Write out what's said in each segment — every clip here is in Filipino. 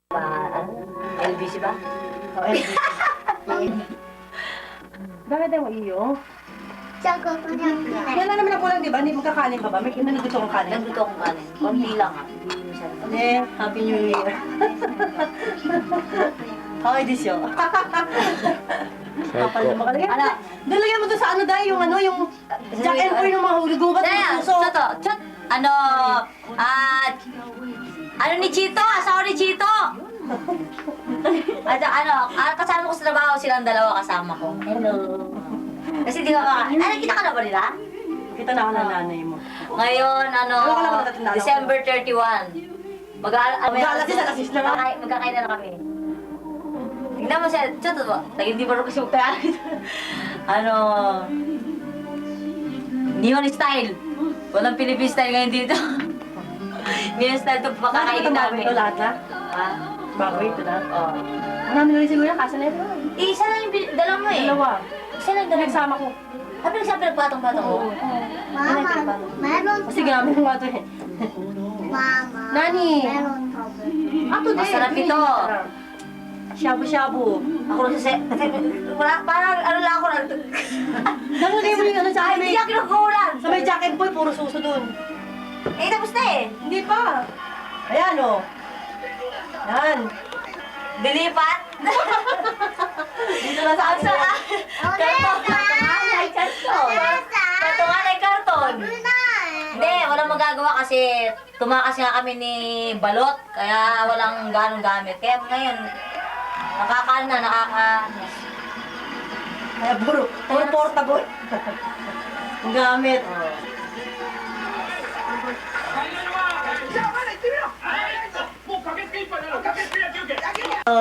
LBC ba? O, LBC. Bakit mo iyo? Sago ko niyang pinay. Wala naman na kulang, di ba? Hindi magkakanin ka ba? May nagugusto kong kanin. Nagluto akong kanin. Konti lang ha. Hindi minsan. Hindi, Happy New Year. Okay, disyo. Kapal na makalagay. Ano? Dalagyan mo to sa ano dahil yung ano, yung Jack and Boy ng mga huligubat ng Daya, puso. Choto, Chot. Ano, ano ni Chito? Asawa ni Chito? At kasama ko sa trabaho, silang dalawa kasama ko. Hello. Kasi di ba nakita ka na ba nila? Kita na ako ng nanay mo. Ngayon, Wala ka lang natatandaan. December 31. Mag-aalasis na nga. Magkakain na kami. Tignan mo siya, Choto ba? Hindi ba rin kasi magtaya? Neon style. Walang Philippine style ngayon dito. Neon style ito pakakainin namin. Ito lahat na? Ha? Bago ito na? Oo. Marami na rin siguro yan, kasa na ito. Isa lang yung dala mo eh. Dalawa. Isa lang dala. Nagsama ko. Sabi nagpatong-patong ko. Mama, meron Kasi gamit mo ito eh. Mama. Nani? Meron trouble. Ako din. Masarap ito. Shabu-shabu. Ako rin kasi, parang ano lang ako na. Nalagay mo yung ano sa Ay, akin. hindi ako kinukulan. Sa may Jack and Boy, puro suso dun. Eh, tapos na eh. Hindi pa. Ayan o. Yan. Dilipat. Dito na sa Asa? akin. Karton ay karton. Hindi, walang magagawa kasi tumakas nga kami ni Balot, kaya walang ganong gamit. Kaya ngayon, Kaya puro portable. Ang gamit.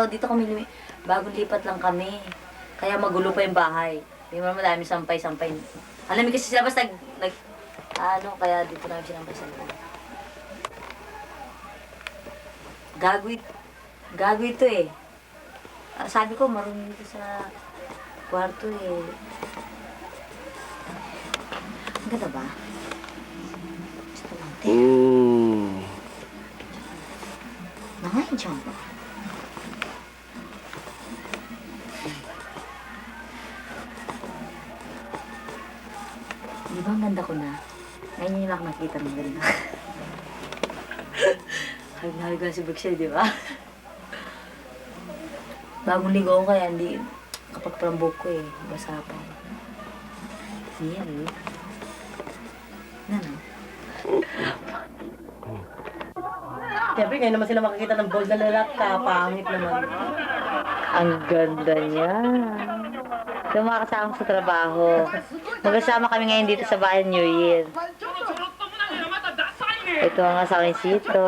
Dito kami bagong lipat lang kami. Kaya magulo pa yung bahay. Hindi mo naman dami sampay-sampay. Alam mo kasi sila basta kaya dito namin sinampay-sampay. Gago ito eh. Sabi ko, marunong dito sa kwarto eh. Ang ganda ba? Gusto lang, te. Nangayon dyan ba? Di ba ang ganda ko na? Ngayon yun lang nakita ng ganda. Haliga si Brooksel, di ba? Bagong ligo ko kaya hindi kapag parambok ko eh. Basa pa. Yan eh. Ano? Siyempre, ngayon naman sila makikita ng bold na lalak ka. Pangit naman. Ang ganda niya. Yung mga kasama ko sa trabaho. Magkasama kami ngayon dito sa bahay New Year. Ito ang asawa ni Sito.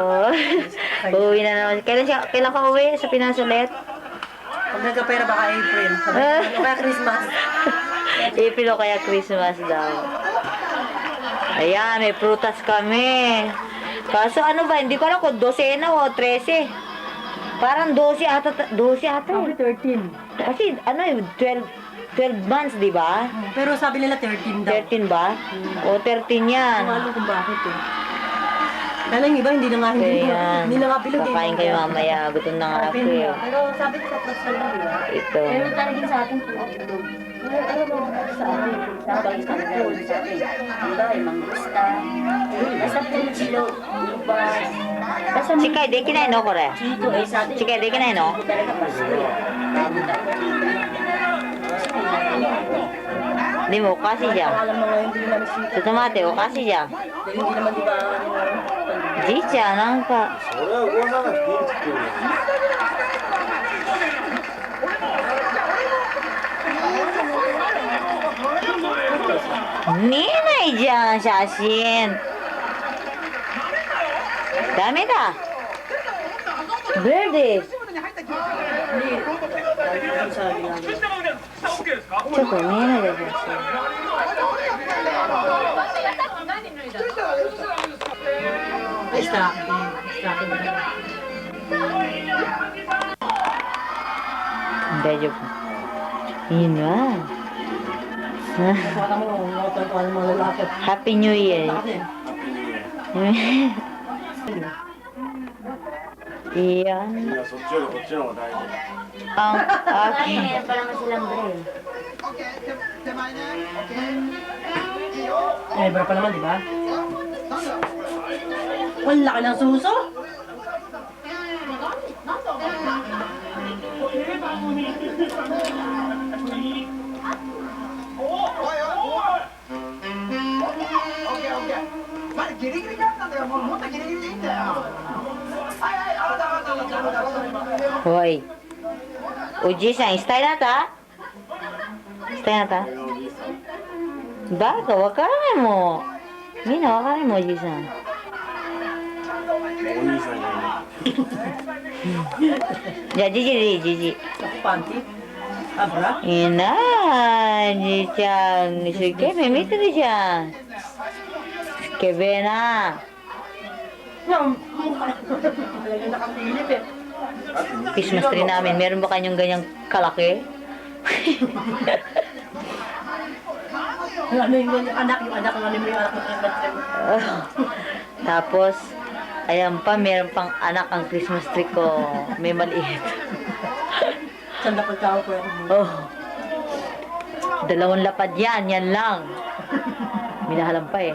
Uuwi na naman. Kailan ka uwi? Sa Pinas ulit? Pag nagkapera baka April. Ano kaya Christmas? April o kaya Christmas daw. Ayan, may prutas kami. Kaso ano ba, hindi ko alam kung 12 na o 13. Parang 12 ata. 12 ata Sabi eh. 13. Kasi ano eh, 12 months, di ba? Pero sabi nila 13 daw. 13 ba? O 13 yan. Kung alam kung bakit eh. Kaya lang iba, hindi na nga Kaya hindi na nga bilog eh. kakain kayo mamaya. Gutom na nga ako Open eh. na. Pero sabi ko sa prostal na, di ba? Ito. Meron talagang sa atin po. Ano mo sa akin? Sa bagay sa akin. Sa akin. Diba, yung manggusta. Basta po yung silo. Basta Si Kai, di kinain no, kore? Chito eh, sa atin. Si Kai, di kinain no? Talaga pa siya. Di mo, kasi dyan. Alam mo ngayon, hindi namin sito. Sa tomate, o kasi dyan. Dahil hindi naman di ba, Di dyan, ang ka. Ninay dyan, Shasin. Dami na. Verde. Choco, ninay dyan, Shasin. Stocking. Hindi, joke. Yun nga. Baka mo, mga mga lalaki. Happy New Year. Iyan いや、そっちよりこっちの方が大事。 ang Bakit aking... meron pa naman silang braille? Ebra pa naman, di ba? Ang laki ng suso! Hoy. Uji-san, stay na ta? Stay na ta? バカわからないもん。みんなわからないもん、おじいさん。お兄さんがじゃあ、じじでいい、じじ。 Ako, panty. Abra? いいなあ、じいちゃん。一生懸命見てるじゃん。スケベな。 Talagang nakasilip eh. Christmas tree namin. Meron ba kanyang ganyang kalaki? Ano yung anak ng ano yung anak ng Christmas tree. Tapos, ayan pa, meron pang anak ang Christmas tree ko. May maliit. Saan dapat tao ko yung Oh. 2 lapad yan, yan lang. Minahalan pa eh.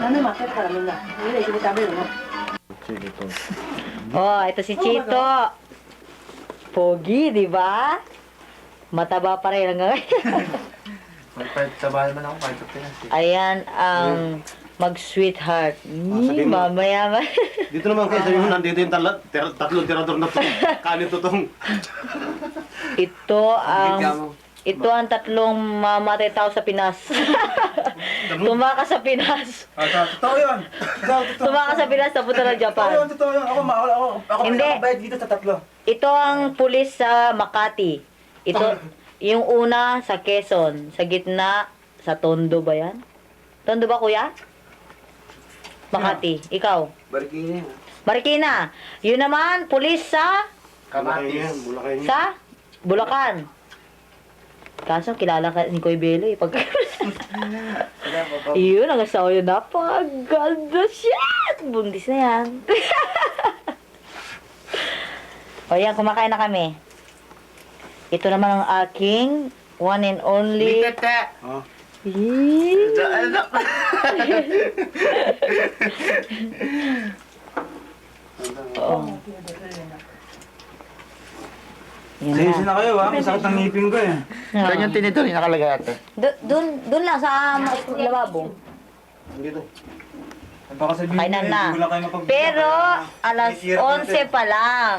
Ano market ka naman na? Hindi, sinitabi mo. チーズと Oh, ito si Chito. Pogi, di ba? Mataba pa rin hanggang ngayon. Magpahit sa bahay man ako, kahit sa Pinas eh. Ayan ang mag-sweetheart. sabihin mo. Mamaya ba? Dito naman kayo, sabi mo, nandito yung tatlong tirador na to. Kanin to tong. Ito ang 3 mamatay tao sa Pinas. Tumakas sa Pinas. Totoo yun. Tumakas sa Pinas, napunta ng Japan. Totoo yun. Ako Hindi. nakabayad dito sa 3. Ito ang pulis sa Makati. Ito, yung una sa Quezon, sa gitna, sa Tondo ba yan? Tondo ba, kuya? Makati. Ikaw? Barikini. Marikina. Yun naman, pulis sa Kamatis. Bulakay niya. sa Bulacan. Kaso, kilala ka ni Kuya Belo eh. Yun, ang asawa yun. Napakaganda siya! Bundis na yan. O yan, kumakain na kami. Ito naman ang aking one and only... Oh. Yee. Oo. Yan Sisi na. na kayo ha. Masakit ang ngipin ko eh. Ganyan tinidor, yung nakalagay ate. Doon lang sa lababo. Dito. Baka sabihin Kainan nyo, na. hindi ko lang kayo mapag- Pero, alas May hirap 11 pa lang.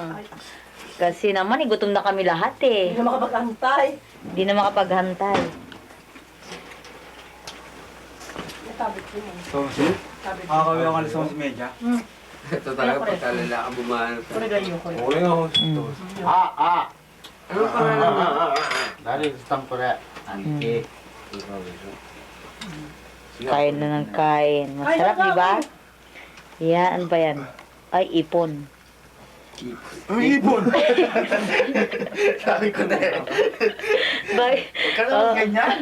Kasi naman, gutom na kami lahat eh. Hindi na makapag-antay. Hindi na makapaghantay. So, kakawin ako alas 11:30. Ito talaga pagkalala ang bumahan. Puro ganyan ko. Uli nga ako. Ano pa nga Dali, stamp ko na. Anke. Kain na ng kain. Masarap, di ba? Yan, ano ba yan? Ay, ipon. Ay, ibon! Sabi ko na eh. Bye. Huwag ka naman ganyan.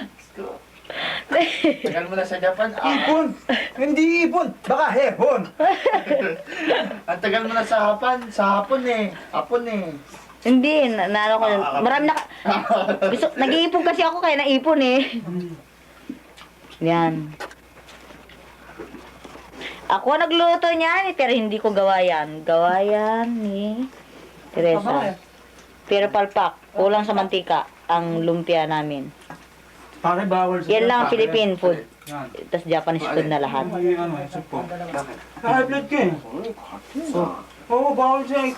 Tagal mo na sa Japan. Ipon! Hindi ipon! Baka hepon! Ang tagal mo na sa Japan. Sa hapon eh. Hapon eh. Hindi, naano ko. Marami na... Gusto, nag-iipon kasi ako kaya naipon eh. Yan. Ako nagluto niyan, pero hindi ko gawa yan. Gawa yan ni Teresa. Pero palpak, kulang sa mantika ang lumpia namin. Pare bawal sa... Yan lang ang Philippine food. Yan. Tapos Japanese food na lahat. Ay, ano eh, soup po. High blood ka eh. Oo, bawal siya.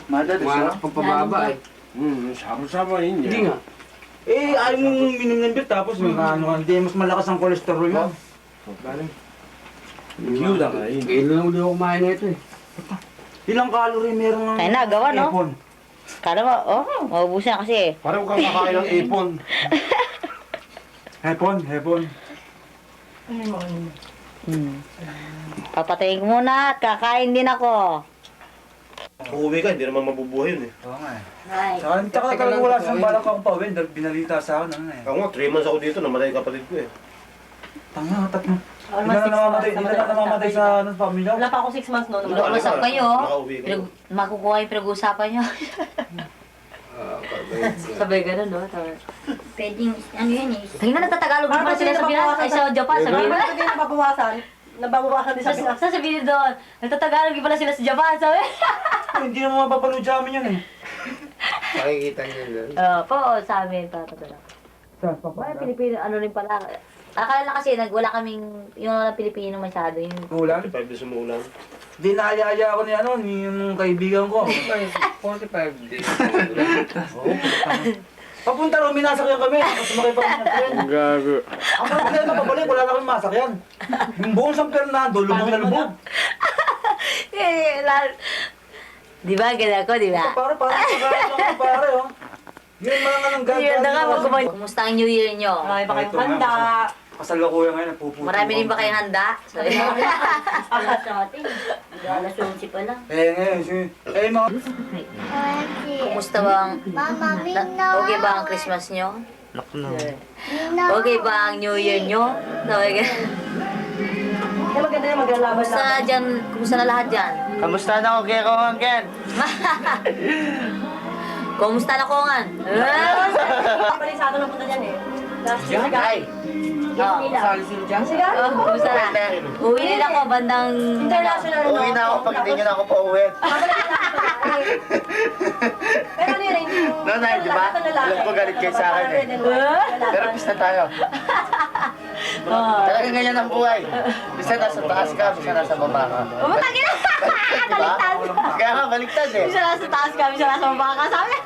Madad, umanak pang pababa eh. Sama-sama yun Hindi nga. Eh, ayaw mong minom ng beer tapos may ano, hindi, mas malakas ang cholesterol yun. Yuda ka yun. Ngayon lang ulit ako kumain na ito eh. Ilang calorie meron ng... Kaya na, gawa, no? ipon? Kala mo, maubusin na kasi. Parang kang kakain ng ipon. Hepon. Papatayin ko muna at kakain din ako. Uuwi ka, hindi naman mabubuhay yun eh. Oo nga eh. Ay. Tsaka talaga wala siyang balak akong pauwi dahil binalita sa akin ano eh. Ako nga, 3 months ako dito, namatay yung kapatid ko eh. Tanga, tatlo. Hindi Almost na 6 months. namamatay sa ano, pamilya. Wala pa ako 6 months noon. Wala. Mag-usap kayo. Nakauwi ka. Makukuha yung pinag-uusapan nyo. Sabay ganun, no? Pwedeng, ano yun eh. Tingnan na Tagalog pa pala sila sa Pinas. Ay, sa Japan. Sabihin mo na. Hindi nababawasan. Nababawasan din sa Pinas. Sasabihin doon. Nagtatagalog pala sila sa Japan. Sabi. Hindi naman mapapanood sa amin yan eh. Makikita niyo doon. Po, sa amin. Tatatagalog. Mga Pilipino, ano rin pala. Akala na kasi, wala kaming, yung mga Pilipino masyado. Yung, Kulang. 45 days umuulan. Di naaya-aya ako ni ano, ni yung kaibigan ko. 45 days. Papunta rin, minasakyan kami. Tapos sumakay pa kami ng tren. Gago. Ang problema na pabalik, wala na kami masakyan. Yung buong San Fernando, lubog na lubog. di ba? Ganyan ko, di ba? Pare, pare, oh. Yun mga nga ng Yun na nga, gagawin. kumusta ang New Year nyo? Marami pa kayong Ito nga, handa. Kasalukuyan ngayon, nagpuputo. Marami rin ba kayong handa? Sabi Alas sa atin. Alas 11 pa lang. Ngayon, mga... Kumusta bang, Mama, okay ba ang Christmas nyo? Mino. Okay ba ang New Year nyo? Okay. Kaya maganda yung maglalaban Kumusta lang. dyan? Kumusta na lahat dyan? Kamusta na ako kaya ko Ken? Kumusta na kongan? Palisado na punta dyan eh. Last year, Ay! Oh. Sigal? Oh, kumusta na? Uwi din ako bandang... International na. Uwi na ako pag hindi nyo na ako pauwi. Pero ano yun, hindi yung... Nanay, di ba? Alam ko galit kayo sa akin eh. Pero pista tayo. Oh. Talaga ganyan ang buhay. Bisa nasa taas ka, bisa nasa baba ka. Umutang ina! Diba? Kaya nga, baliktad eh. Bisa nasa taas kami, bisa nasa baba ka sa amin.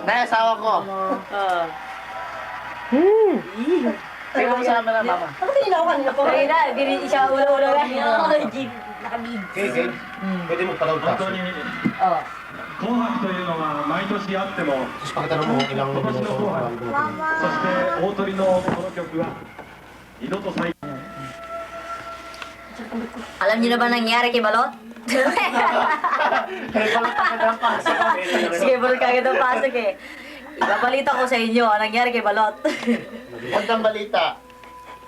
Nay, asawa ko. Kaya mo sa amin na, mama. Ako tingin ako kanina po. Kaya na, hindi siya ulo-ulo na. Jeep, nakabig. Okay, okay. Pwede mo palaw taas. Oh. 紅白というのは毎年あっても Tapos pakitanong mo kung ilang 今年の紅白そして大鳥のこの曲は二度と再 Alam niyo na ba nangyari kay Balot? Sige, Balot kagad ang pasok eh. Ibabalita ko sa inyo ang nangyari kay Balot. Magandang balita.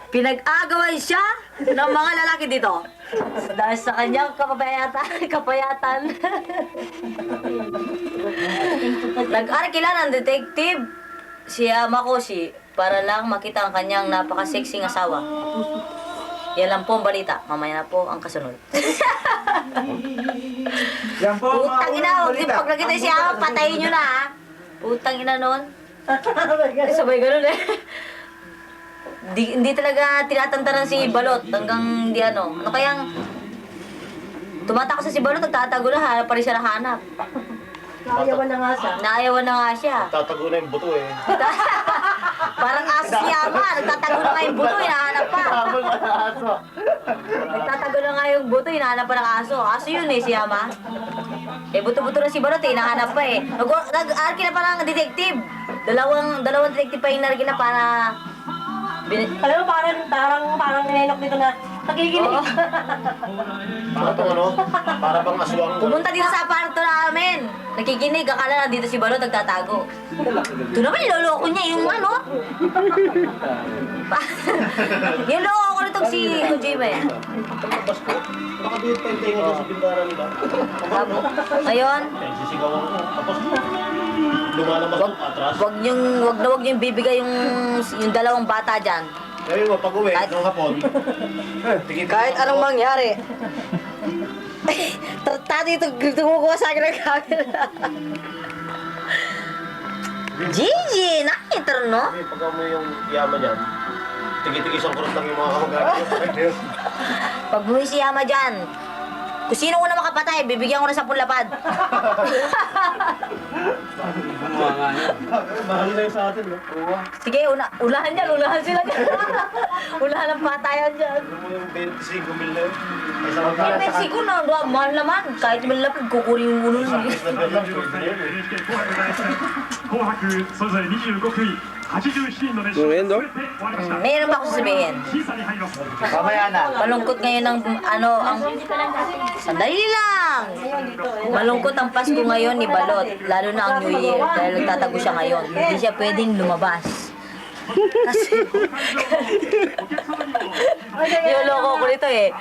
Pinag-agawan siya ng mga lalaki dito. Dahil sa kanyang kapayatan. Nag-arkila ng detective si Makoshi para lang makita ang kanyang napaka-sexing asawa. Yan lang po ang balita. Mamaya na po ang kasunod. Yan po, mga Putang ina, unang huwag balita. pag nakita siya, patayin nyo na ha. Putang ina nun. Sabay ganun eh. Hindi talaga tinatantaran si Balot hanggang di ano. Ano kayang tumatakot sa si Balot, nagtatago na, hanap pa rin siya nahanap. Nakayawan na nga siya. Naayawan na nga siya. Tatago na yung buto eh. Parang aso si Ama, nagtatago na nga yung buto, hinahanap pa. Nagtatago na nga yung buto, hinahanap pa ng aso. Aso yun eh, si Ama. Eh, buto-buto na si Balot eh, hinahanap pa eh. Nag-arki na pa ng detective. Dalawang detective pa yung narki na para... Alam mo, parang ninenok dito na nakikinig. Oo. Para itong ano, para bang aswang. Pumunta dito sa aparto namin. Nakikinig, akala na dito si Balot nagtatago. Ito naman, niloloko niya yung ano. Yung loko ko nitong si Kojima eh. Tapos ko, nakabihit pa yung tenga dyan sa pindaran nila. Ngayon, Eh, sisigawan ko. Tapos, lumalabas ko atras. wag niyong bibigay yung dalawang bata dyan. Ngayon mo, pag uwi, Kahit- nung hapon, Kahit anong mangyari. Tati ito, kumukuha sa akin ng camera. Gigi, nakita no? pag mo yung yaman yan, tigi-tigisang kurot lang yung mga kamag-anak. Pag buhay si Yama dyan, kung sino una makapatay, bibigyan ko ng 10 lapad. nga yun. Mahal na yun sa atin, no? Sige, unahan dyan, unahan sila dyan. Unahan ang patayan dyan. Ano mo yung 25 mil na yun? Ay, sa Eh, Mexico na, mahal naman. Kahit malapit, kukunin yung ulo nila. NHK 紅白それぞれ25組87人の熱唱全て終わりました Mayroon ba ako sasabihin? 審査に入ります Mamaya na. Malungkot ngayon ang, sandali lang! Malungkot ang Pasko ngayon ni Balot, lalo na ang New Year, dahil nagtatago siya ngayon. Hindi siya pwedeng lumabas. Kasi, niloloko ko nito eh.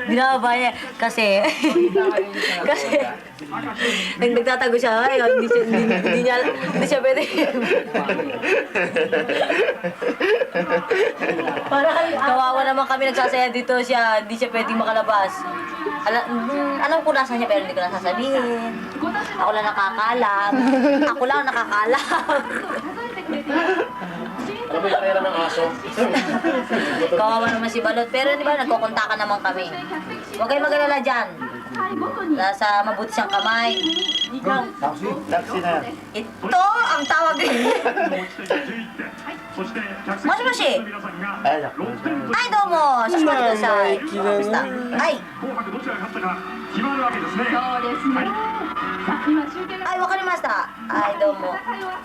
Binababa niya. Kasi, nagtatago siya ngayon, hindi siya pwede. Kawawa naman kami nagsasaya dito siya, hindi siya pwedeng makalabas. Alam ko nasa niya pero hindi ko nasasabihin. Ako lang nakakalam. Ako lang nakakalam. Ano ba yung karera ng aso? Kawawa naman si Balot. Pero di ba, nagkukontakan naman kami. Huwag kayong mag-alala dyan. Nasa mabuti siyang kamay. Taxi na yan. Ito ang tawag rin. そして客席 Moshi-moshi. の皆さんが Ay, naku. 6点と Ay, domo. Sasama kudasai. Basta. Ay. 紅白どちらが勝ったか決まるわけですねそうですね。さあ、今集計が Ay, wakarimashita. Ay, domo.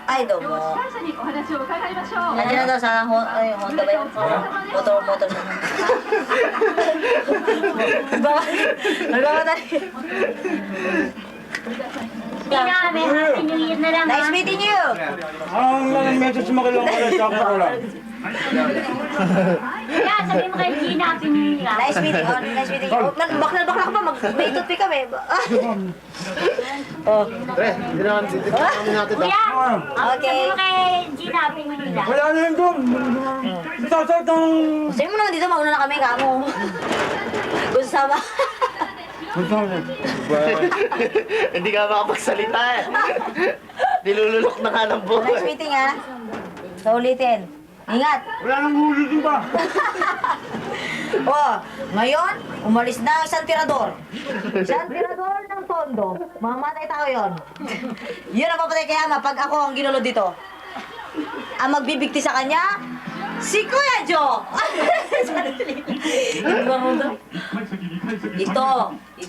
Ay, domo. 司会者にお話を伺いましょう。 Nandiyan na daw sa Honda ba yun? Motor siya. Nagmamadali. Happy New Year na lang. Nice meeting you. Ang lang message mo kailangan ka sa ako lang. Kaya sabihin mo kay Gina, Happy New Year. Nice meeting. Oh, nice meeting you. Bakla ka pa. May toothpick kami. Oh. Pre, hindi namin natin daw. Kuya, Okay. sabihin mo kay Gina, Happy New Year. Wala na yun doon. Sasart ng... Sabi mo naman dito, mauna na kami, kamo. Kung sama. Hindi ka makapagsalita eh. Nilululok na nga ng buhay. Nice meeting ha. So ulitin. Ingat. Wala nang huli din ba? Oh, ngayon, umalis na ang isang tirador. Isang tirador ng tondo. Mamatay tao yon. Yun ang papatay kay Ama pag ako ang ginulo dito. Ang magbibigti sa kanya, si Kuya Joe. Ito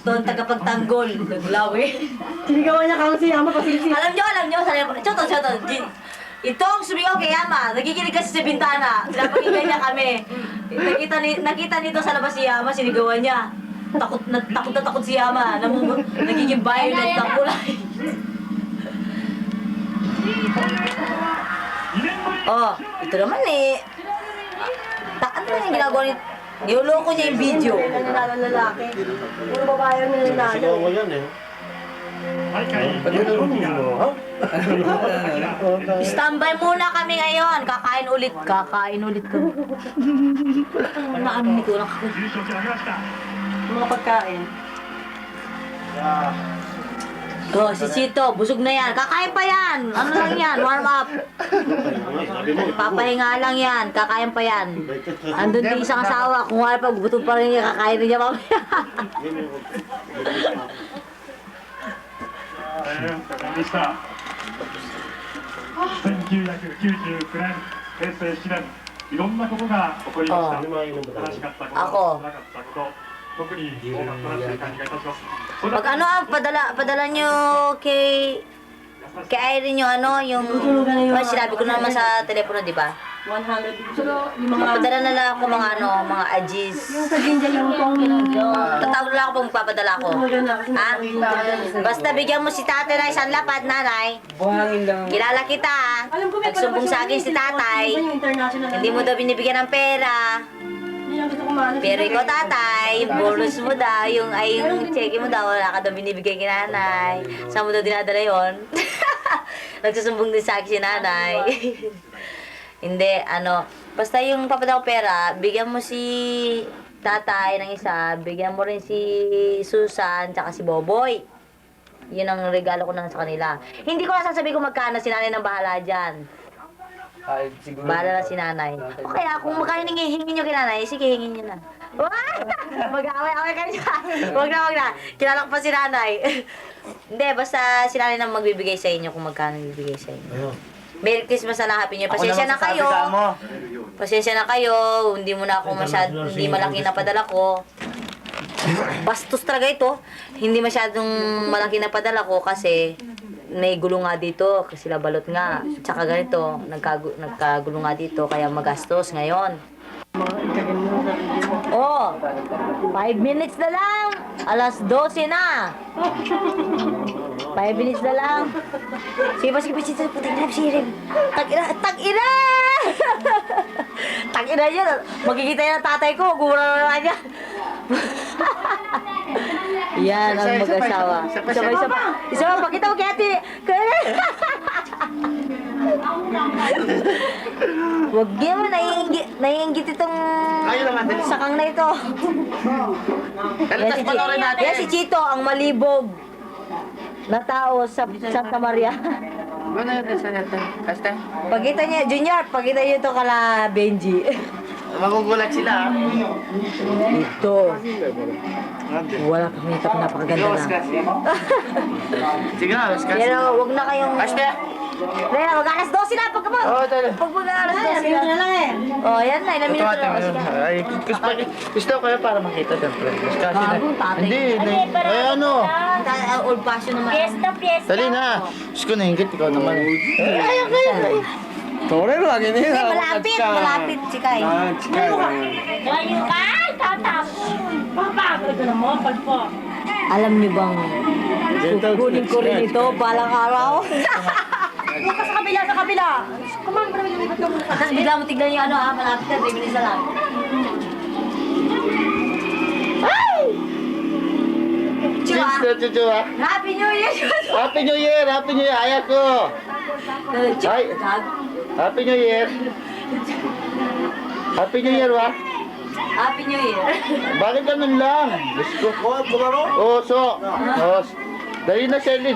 ang tagapagtanggol. Naglawi. Sinigawan niya kamo si Ama pasingsi. Alam nyo, Choto. Itong sumigaw kay Yama, nagiginig kasi sa bintana. Pinapakinggan niya kami. Nakita nito sa labas si Yama, sinigawan niya. Takot na takot si Yama. Nagiging violent ang kulay. Oh, ito naman eh. Ano na yung ginagawa ni... Niloloko niya yung video. Nanalo lalaki. Puro babae ang nanalo. Sigaw mo yan eh. 大会4組が Standby muna kami ngayon. Kakain ulit kami. Ano nito lang ako. 優勝者を挙げました Mga pagkain. Oh, si Chito, busog na yan. Kakain pa yan. Ano lang yan, warm up. Sabi mo, Papahinga lang yan. Kakain pa yan. Andun din isang asawa. Kung wala pa, gutom pa rin niya. Kakain rin niya mamaya. でした1999年平成7年いろんなことが起こりました楽しかったこと辛かったこと特に多かったなという感じがいたします Pag ano, padala nyo kay Irene yung sinabi ko naman sa telepono, di ba? 100. So, yung mga... Padala na lang ako mga ajis. Yung sa Ginja yung pang... Tatawag lang ako pag magpapadala ko. Ha? Basta bigyan mo si tatay na isang lapat, nanay. Buhangin lang. Kilala kita, ha? Alam ko may Nagsumbong sa akin si tatay. Yung international. Hindi mo daw binibigyan ng pera. Yun ang gusto ko maano. Pero ikaw tatay, bonus mo daw, yung cheque mo daw, wala ka daw binibigay kay nanay. Saan mo daw dinadala yun? Nagsusumbong din sa akin si nanay. Hindi, basta yung papadala ko pera, bigyan mo si tatay ng isa, bigyan mo rin si Susan, tsaka si Boboy. Yun ang regalo ko na sa kanila. Hindi ko nasasabi kung magkano, si nanay nang bahala dyan. Ay, siguro. Bahala na si nanay. O kaya kung magkano hingin nyo kay nanay, sige hingin nyo na. Mag-away-away kayo dyan. Wag na. Kilala ko pa si nanay. Hindi, basta si nanay na magbibigay sa inyo kung magkano bibigay sa inyo. Merry Christmas na Happy New Year. Pasensya na kayo. Pasensya na kayo. Hindi mo na ako hindi malaki na padala ko. Bastos talaga ito. Hindi masyadong malaki na padala ko kasi may gulo nga dito. Kasi balot nga. Tsaka ganito, nagkagulo nga dito. Kaya magastos ngayon. Oh, 5 minutes na lang. Alas 12 na. 5 minutes na lang. Sige, puting na sirim. Tag-ina! Tag-ina yun. Magkikita yan ang tatay ko. Gura na niya. Yan ang mag-asawa. Isa pa. Pakita mo kaya ati. Huwag yan mo. Naiinggit itong sakang na ito. Yan si Chito, ang malibog na tao sa Santa Maria. Pagkita niya, Junior, pagkita niyo ito kala Benji. Magugulat sila. Ito. Wala kang makeup, napakaganda na. Sige na, Pero wag na kayong... Rena, mag-alas 12 na pagka mo. Oo, talo. Pag mag-alas 12 na. Oh, yan na, ilang minuto na. Ay, gusto ko kaya para makita siyempre. Bagong tatay. Hindi, ay ano. Old fashion naman. Fiesta. Dali na. Diyos ko, nainggit ikaw naman. Hindi, malapit, chikay. Ngayon ka, tatapon. Papagod na mo, pagpo. Alam niyo bang kukunin ko rin ito balang araw? Huwag ka sa kabila. Kumang ba naman yung ito? Tapos bigla mo tignan yung ano malapit na, 3 minutes na lang. Chuchu ha. Happy New Year! Happy New Year! Happy New Year! Ayak ko! Ay. Happy New Year! Happy New Year, wa? Happy New Year! Bakit ganun lang? Diyos ko. Oo, so. Dali na, Shelly.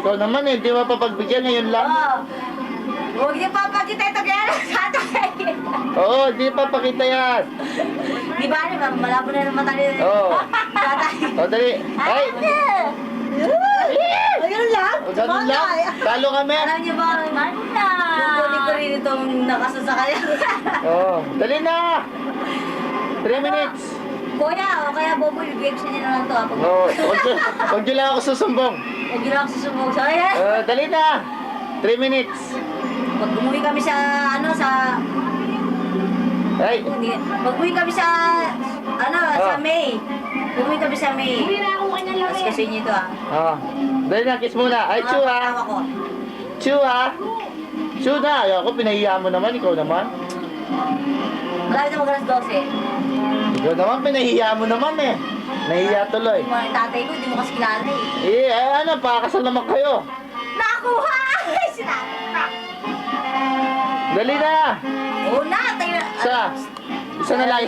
Ikaw naman eh. Hindi mapapagbigyan ngayon lang. Huwag niyo papakita ito kaya sa tatay. Oo, hindi papakita yan. Di ba, malabo na naman tayo. Oo. Tatay. O, dali. Ay! Ganun lang? Ganun lang. Talo kami. Alam niyo ba, kukunin ko rin itong nakasasakay. Oo. Dali na! 3 minutes. Kuya, o kaya Bobo, i-reaction niyo na lang ito. Oo. Huwag niyo lang ako susumbong. Huwag niyo lang susumog. Sorry. Dali na! 3 minutes. Pag umuwi kami sa, Ay! pag umuwi kami sa, sa May. Pag umuwi kami sa May. Hindi na akong kanya lang Tapos kasi nyo ito Oo. Dali na, kiss muna. Ay, Chu ha. Tawa ko. Chu ha. Chu na. Ayoko, pinahiya mo naman. Ikaw naman. Malapit na mag-alas 12. Ikaw naman, pinahiya mo naman eh. Nahiya tuloy. Yung tatay ko, hindi mo kasi kilala eh. Ano, pakakasal naman kayo. Nakuha! Sinabi na. Dali na! Oo na, tayo na. Isa na lang.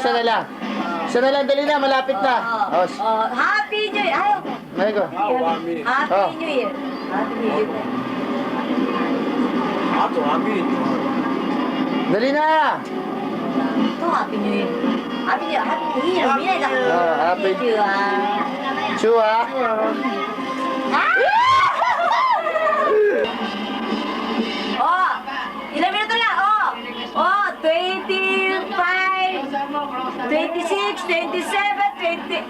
Isa na lang, dali na, malapit na. Happy New Year! Ayaw ko. May ko. Happy New Year. Happy New Year. Dali na! Ito, Happy New Year. Happy New Year. Happy New Year. Minay na. Happy. Thank you, Chu ha. Oh! Ilang minuto na? Oh! 25, 26, 27, 20,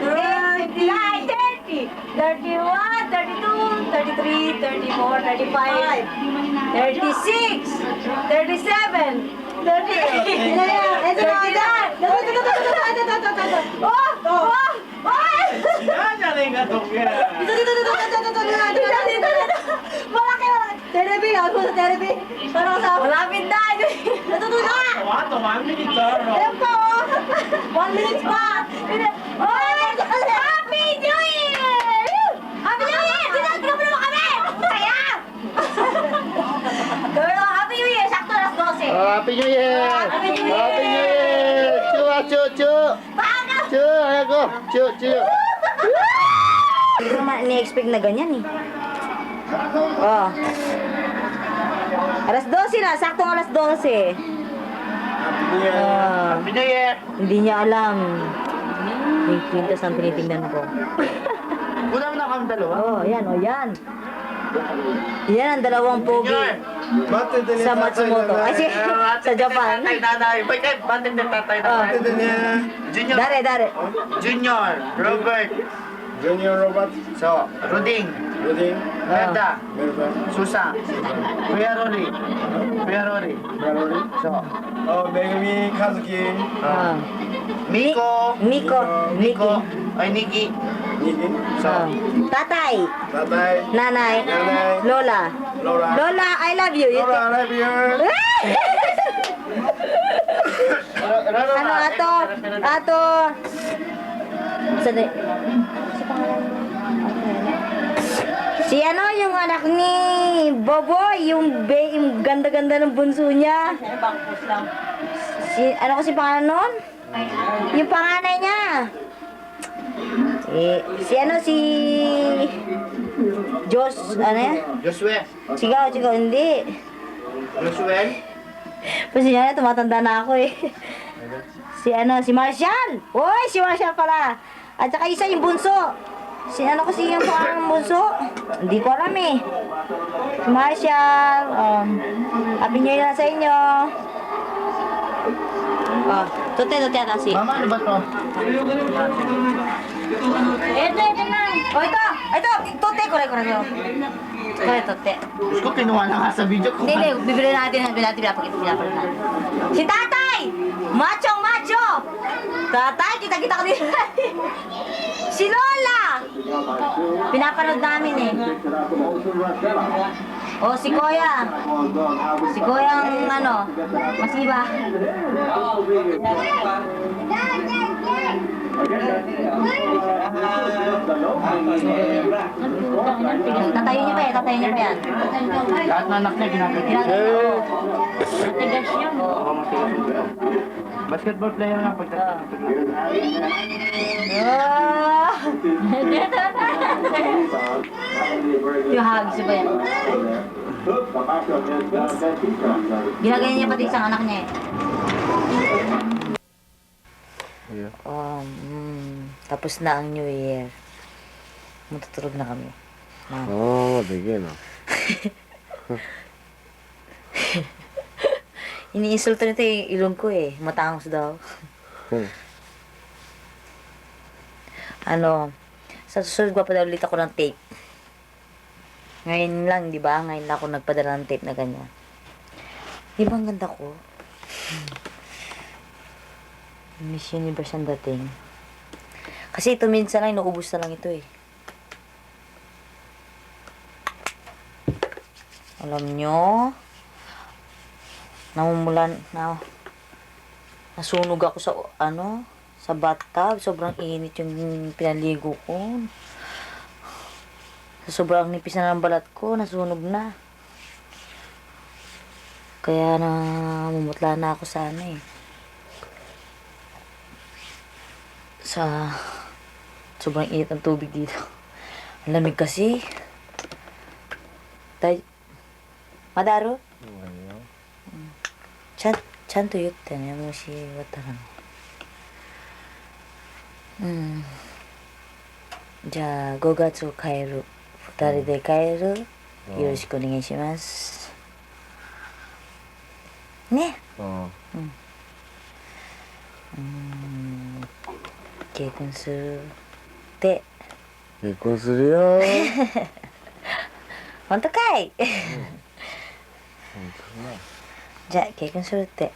29, 30, 31, 32, 33, 34, 35, 36, 37, 38, 39, 40, malaki. Therapy, ako sa therapy. Parang sa malapit na. Natutulog ka. Ayan pa, 1 minute pa. Happy New Year! Happy New Year! Tingnan mo naman kami! Kaya! Pero Happy New Year! Sakto alas 12. Happy New Year! Happy New Year! Happy New Year! Chu ha, Chu! Paano? Chu, ayoko. Chu! Hindi ko naman ni-expect na ganyan eh. Oh. Alas 12 na, saktong alas 12. Ah, Happy New Year! hindi niya alam. Yung kwintas ang tinitingnan ko. Una mo na kami dalawa. Oh, yan, oh, yan. Yan ang dalawang pogi sa Matsumoto. Ay, sa Japan. Tatay, nanay. Wait, batid ng tatay, Oh. nanay. Junior. Dare. Junior. Robert. Junior Robert. So, Ruding. Ruding. Merda. Merda. Susa. Kuya Rory. Valerie. So, Megumi Kazuki. Ah. Miko. Niko. Ay, Nikki. Niki. So, Ah. Tatay. Tatay. Nanay. Nanay. Lola. Laura. Lola, I love you. Laura, I love you. Ano, ato. Sandali. Si ano, yung anak ni Boboy, yung ganda-ganda ng bunso niya. Ano kasi pangalan nun? Yung panganay niya. Si ano yan? Joshua. Sigaw, hindi. Joshua. Kasi yan, tumatanda na ako eh. Si Marshall. Uy, si Marshall pala. At saka isa yung bunso. Ano kasi yung pangalan ng bunso? Hindi ko alam eh. Si Marshall. Happy New Year na sa inyo. Tute ata si. Mama, ano ba to? Ito na. Ito. Tute, kore. Kore, tute. Diyos ko, kinuha na nga sa video ko. Hindi, bibili natin. Pinapakita natin. Si Tatay! Macho! Tatay, kita ko din. Si Lola! Pinapanood namin eh. Oh, si Kuya. Si Kuya ang masiba. Tatayin niyo pa yan. Lahat na anak niya ginagawa. Tigas yun. Basketball player nga pagka. Yung hagis ba yan? Ginagaya niya pati isang anak niya eh. Tapos na ang New Year. Matutulog na kami. 되게 나. Iniinsulto nito yung ilong ko eh. Matangos daw. Sa susunod papadala ulit ako ng tape. Ngayon lang, di ba? Ngayon ako nagpadala ng tape na ganyan. Di ba ang ganda ko? Miss Universe ang dating. Kasi ito minsan lang, inuubos na lang ito eh. Alam nyo, nasunog ako sa sa bathtub. Sobrang init yung pinaligo ko. Sobrang nipis na ng balat ko, nasunog na. Kaya mumutla na ako sa sa sobrang init ng tubig dito. Ang lamig kasi. Madaru?ちゃんと言ってね、もし渡らん。じゃあ5月を帰る。2人で帰る。よろしくお願いします。ね。結婚するって結婚するよ。本当かい、じゃあ結婚するって、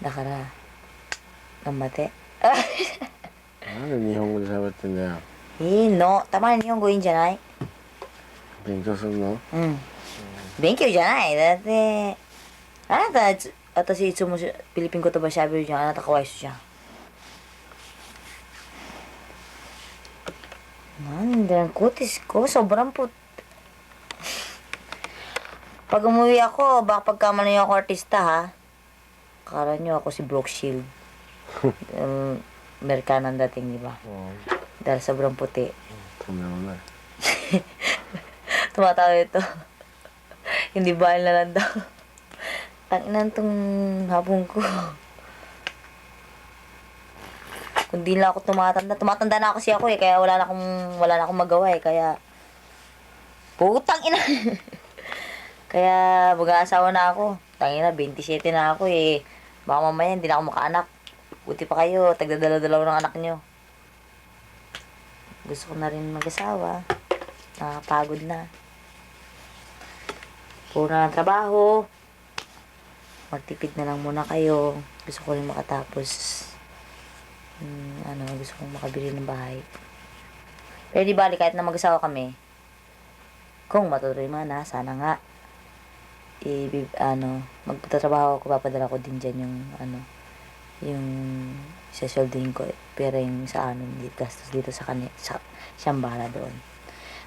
だから頑張ってなんで日本語で喋ってんだよ。いいの、たまに日本語いいんじゃない？勉強するの？勉強じゃない、だってあなた私いつもフィリピン言葉喋るじゃん。あなたかわいそうじゃん。なんでkutis ko, sobrang Pag umuwi ako, baka pagkamali ako artista ha. Akala nyo ako si Brooke Shield. Amerikano ang dating, di ba? Dahil sobrang puti. とんでもない。tumatawa ito. Hindi bahal na lang daw. Tangina tong hapon ko. Kung di lang ako tumatanda na kasi ako eh, kaya wala na akong magawa eh, kaya putang ina. Kaya mag-aasawa na ako. Tangina, 27 na ako eh. Baka mamaya hindi na ako makaanak. Buti pa kayo, tagdadala-dalaw ng anak nyo. Gusto ko na rin mag-asawa. Nakapagod na. Puro na ng trabaho. Magtipid na lang muna kayo. Gusto ko rin makatapos. Gusto kong makabili ng bahay. Pero di bali, kahit na mag-asawa kami, kung matuloy man sana nga, magtatrabaho ako, papadala ko din dyan yung isasolding ko, pero yung sa gastos dito sa kanya, siyang bahala doon.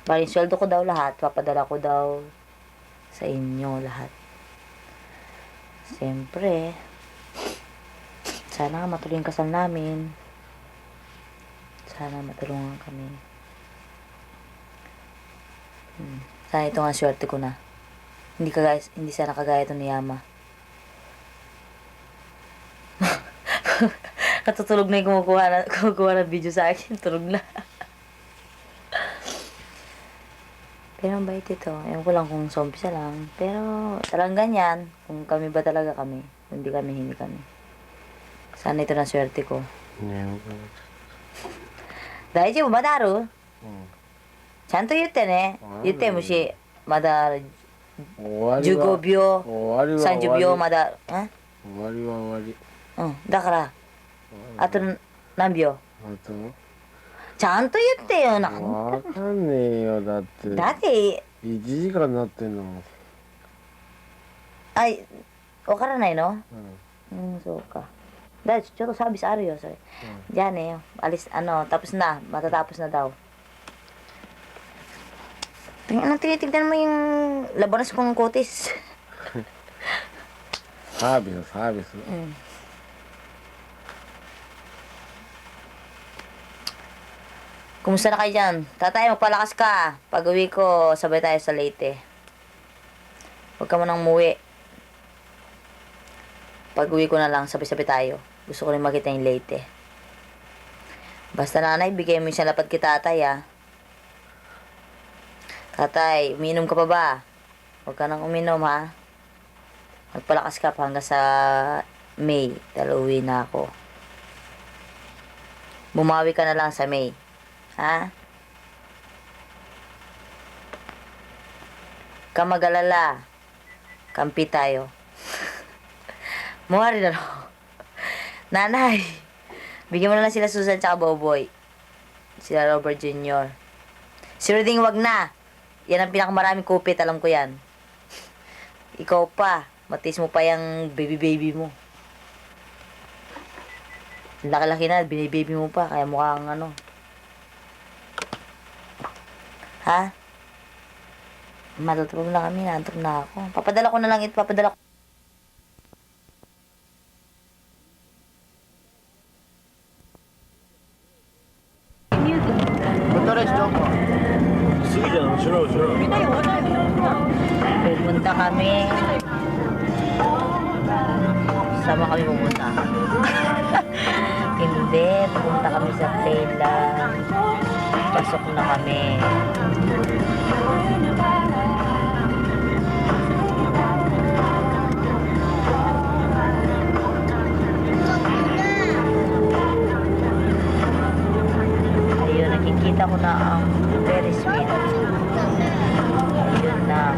Bali, sweldo ko daw lahat, papadala ko daw sa inyo lahat. Siyempre, sana nga matuloy yung kasal namin. Sana matulungan kami. Sana ito nga swerte ko na. Hindi sana kagaya ito ni Yama. Katutulog na yung kumukuha ng video sa akin. Tulog na. Pero ang bait ito. Ewan ko lang kung sa umpisa lang. Pero talagang ganyan. Kung kami ba talaga kami. Kung hindi kami. Sana ito na swerte ko. Dahil siya madaro. ちゃんと言ってね。言ってもし、まだ15秒、30秒まだ。終わりは終わり。だから、あと何秒ちゃんと言ってよ。わかんねえよ、だって。だって1時間になってんのもん。わからないのそうか。dahilちょっとサービスあるよ、それ。じゃあね、alis, tapos na. Matatapos na daw. Anong tinitignan mo yung labanas kong kutis? サービス。Kumusta na kayo dyan? Tatay, magpalakas ka. Pag uwi ko, sabay tayo sa Leyte. Huwag ka munang umuwi. Pag uwi ko na lang, sabay-sabay tayo. Gusto ko rin makita yung Leyte. Basta nanay, bigay mo yung lapad kay tatay, Tatay, uminom ka pa ba? Huwag ka nang uminom, ha? Magpalakas ka pa hanggang sa May. Dahil uwi na ako. Bumawi ka na lang sa May. Ha? Kamagalala. Kampi tayo. Muhari na lang. Nanay, bigyan mo na lang sila Susan tsaka Boboy. Sila Robert Jr. Si Roding, wag na. Yan ang pinakamaraming kupit, alam ko yan. Ikaw pa, matis mo pa yung baby mo. Laki-laki na, binibaby mo pa, kaya mukhang Ha? Matutulog na kami, naantok na ako. Papadala ko na lang ito, papadala ko. Pupunta kami. Sama kami pupunta. Hindi, pupunta kami sa tela. Pasok na kami. Ayun, nakikita ko na ang very sweet. Ayun na.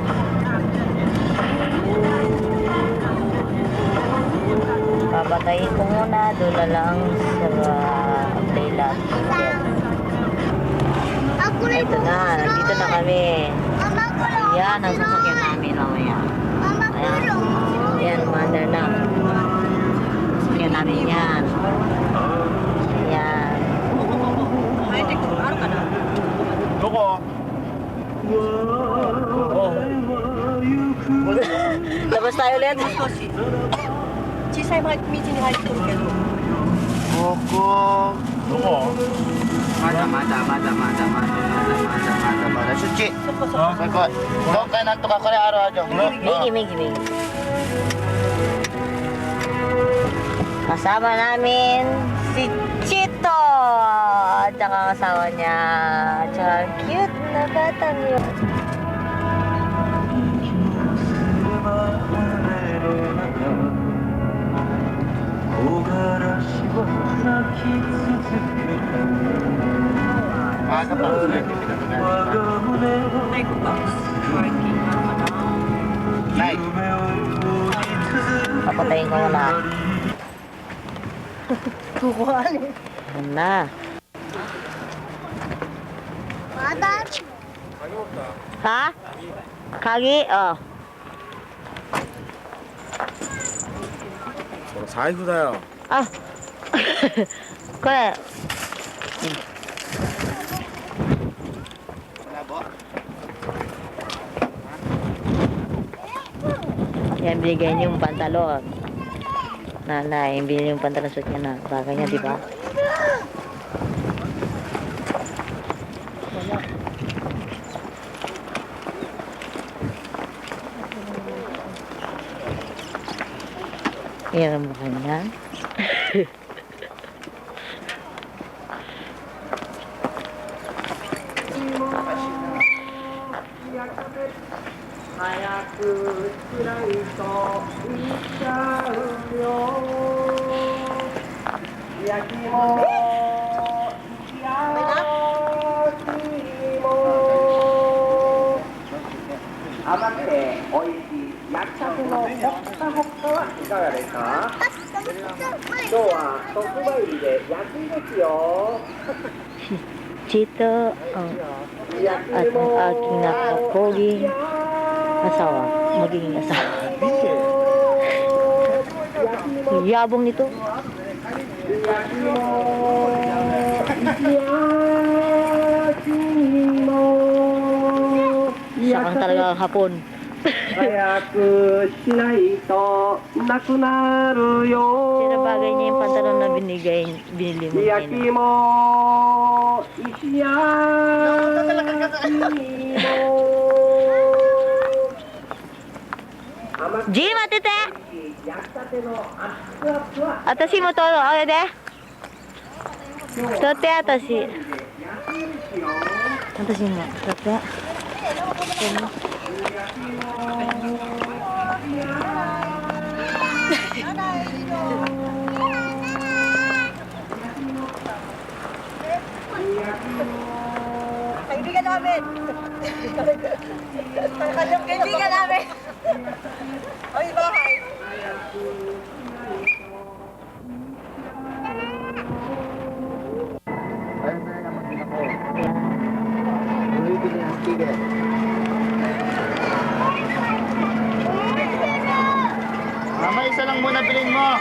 Papatayin ko muna. Doon na lang sa tela. Ito na, nandito na kami. Yan ang sasakyan namin mamaya. Ayan, mother na. Sasakyan namin yan. Ayan. Doko. Labas tayo ulit. 小さい道に入ってるけど。ここ。どこ？まだ。そっち。Suki. Suki. Doon kayo nanto ka kaya araw-araw. Migi. Kasama namin si Chito. At saka kasama niya. At saka cute na batang yun. Maaga pa. Nice. Papatayin ko muna. Ayan na. Ha? Kagi? Oh. 財布だよ。 Ah. これ。Yan, binigay niyo yung pantalon. Nanay, binigay yung pantalon suot niya na. Bagay niya, di ba? Yan ang mukha niya. Chito at ang aking nakapoging asawa, magiging asawa. Yabong nito. Sakang talaga ang hapon. 早くしないとなくなるよ Sinabagay niya yung pantalon na binili mo焼きngayon. も石焼きも Jim, atite! Atashi mo toro, oyo de? Tote atashi. Atashi mo, tote. Kaibigan namin. Kaibigan namin. Ay, bahay. Bumibili ng ticket. Mama, isa lang muna bilhin mo.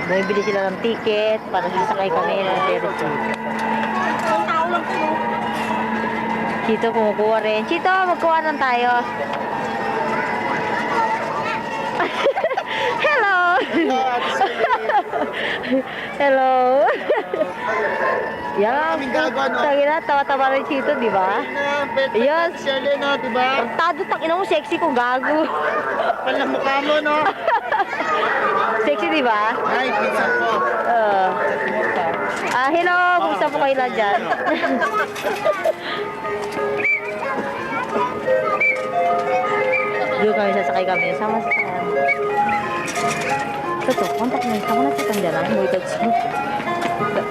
Bumibili sila ng ticket para sasakay kami ng ferry trip. Chito kumukuha rin. Chito, magkuha lang tayo. Hello! Hello! Yan, tagi na, tawa-tawa rin Chito, di ba? Yes. Shirley, no, diba? Tado, ina mo, sexy ko, gago. Pala mukha mo, no? Sexy, di ba? Ay, pizza po. Hello, kumusta po kayo lang dyan? Doon kami sasakay kami. Sama sa sakay. Ito, kontak mo. Sama na sa kandiyan. Mo ito.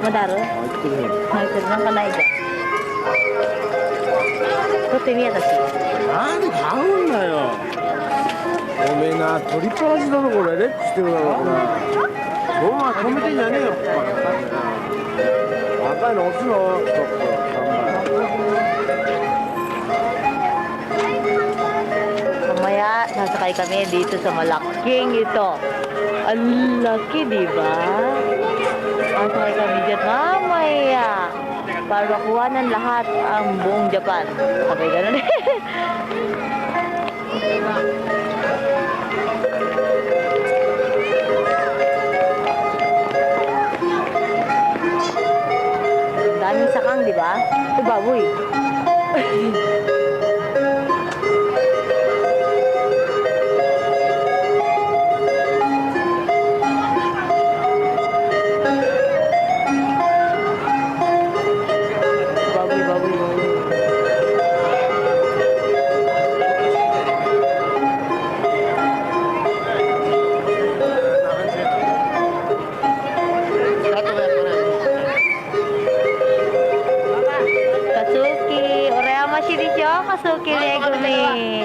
Madaro? Ito lang ka na ito. Ito, timiya tashi. なんで買うんだよ。おめえな、トリプル味だろ、これ。レッツしてるだろ、これ。お前、止めてんじゃねえよ。若いの押すの。ちょっと、頑張れ。 Mamaya, sasakay kami dito sa malaking ito. Ang laki, di ba? Sasakay kami dyan mamaya. Para makuha ng lahat ang buong Japan. Sabi ganun eh. Daming sakang, di ba? Ito baboy. Megumi.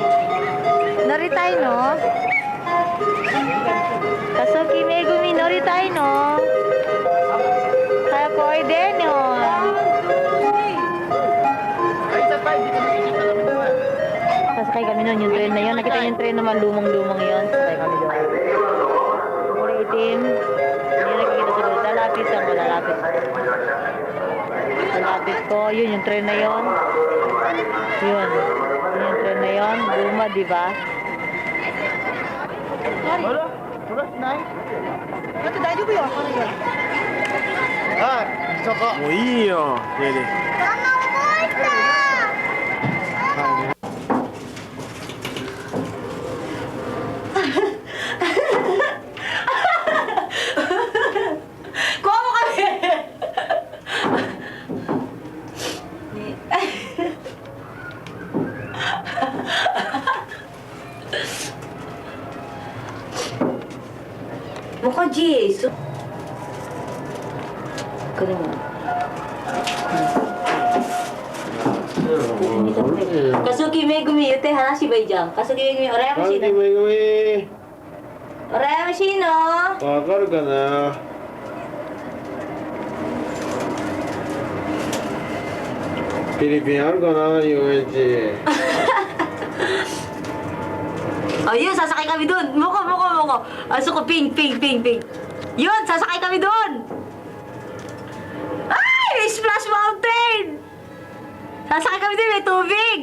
Noritai no? Kasoki Megumi noritai no? Kaya ko ay din yun. Sasakay kami nun, yung train na yun. Nakita yung train naman, lumang-lumang yun. Sasakay kami doon. Kulay itim. Hindi nakikita sa loob. Lalapit ako, lalapit. Lalapit ko. Yun, yung train na yun. Yun. Yun yung train na yun. Luma, di ba?そこ。もういいよレディKuha mo kami! Mukha Jis. Kaya mo. Kasuki Megumi yute hanashi ba ijang? Kasuki Megumi orayama カズキ shino. めぐみ Orayama shino. わかるかなフィリピンあるかな遊園地 Oh, yun, sasakay kami dun. Muko. Aso ko, ping. Yun, sasakay kami dun. Ay, may splash mountain. Sasakay kami dun, may tubig.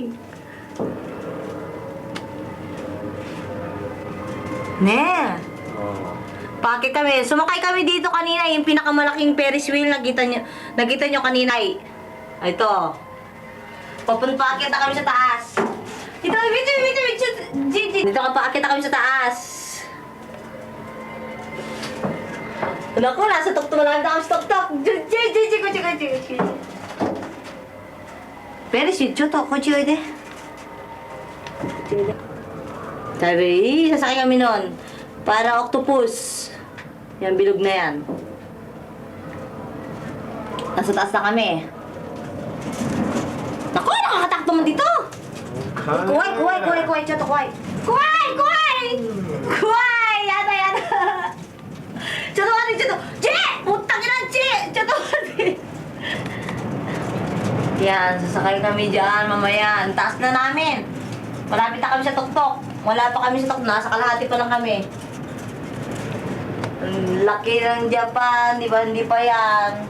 Ne. Pakit kami. Sumakay kami dito kanina, yung pinakamalaking Ferris wheel. Nakita nyo kanina eh. Ito. Papunpakit na kami sa taas. Dito, dito ka paakit kami sa taas. Naku, nasa tuktok lang kami sa tuktok. Pero si Choto, kochi oide. Sabi, sasakay kami nun. Para octopus. Yan, bilog na yan. Nasa taas na kami. Naku, nakakatakto mo dito. Kuway, Choto, kuway. Kuway! Yada. Choto, Che! Putang ina, Che! Choto, yan, sasakay kami dyan mamaya. Ang taas na namin. Malapit na kami sa tuktok. Wala pa kami sa tuktok. Nasa kalahati pa lang kami. Ang laki ng Japan, di ba? Hindi pa yan.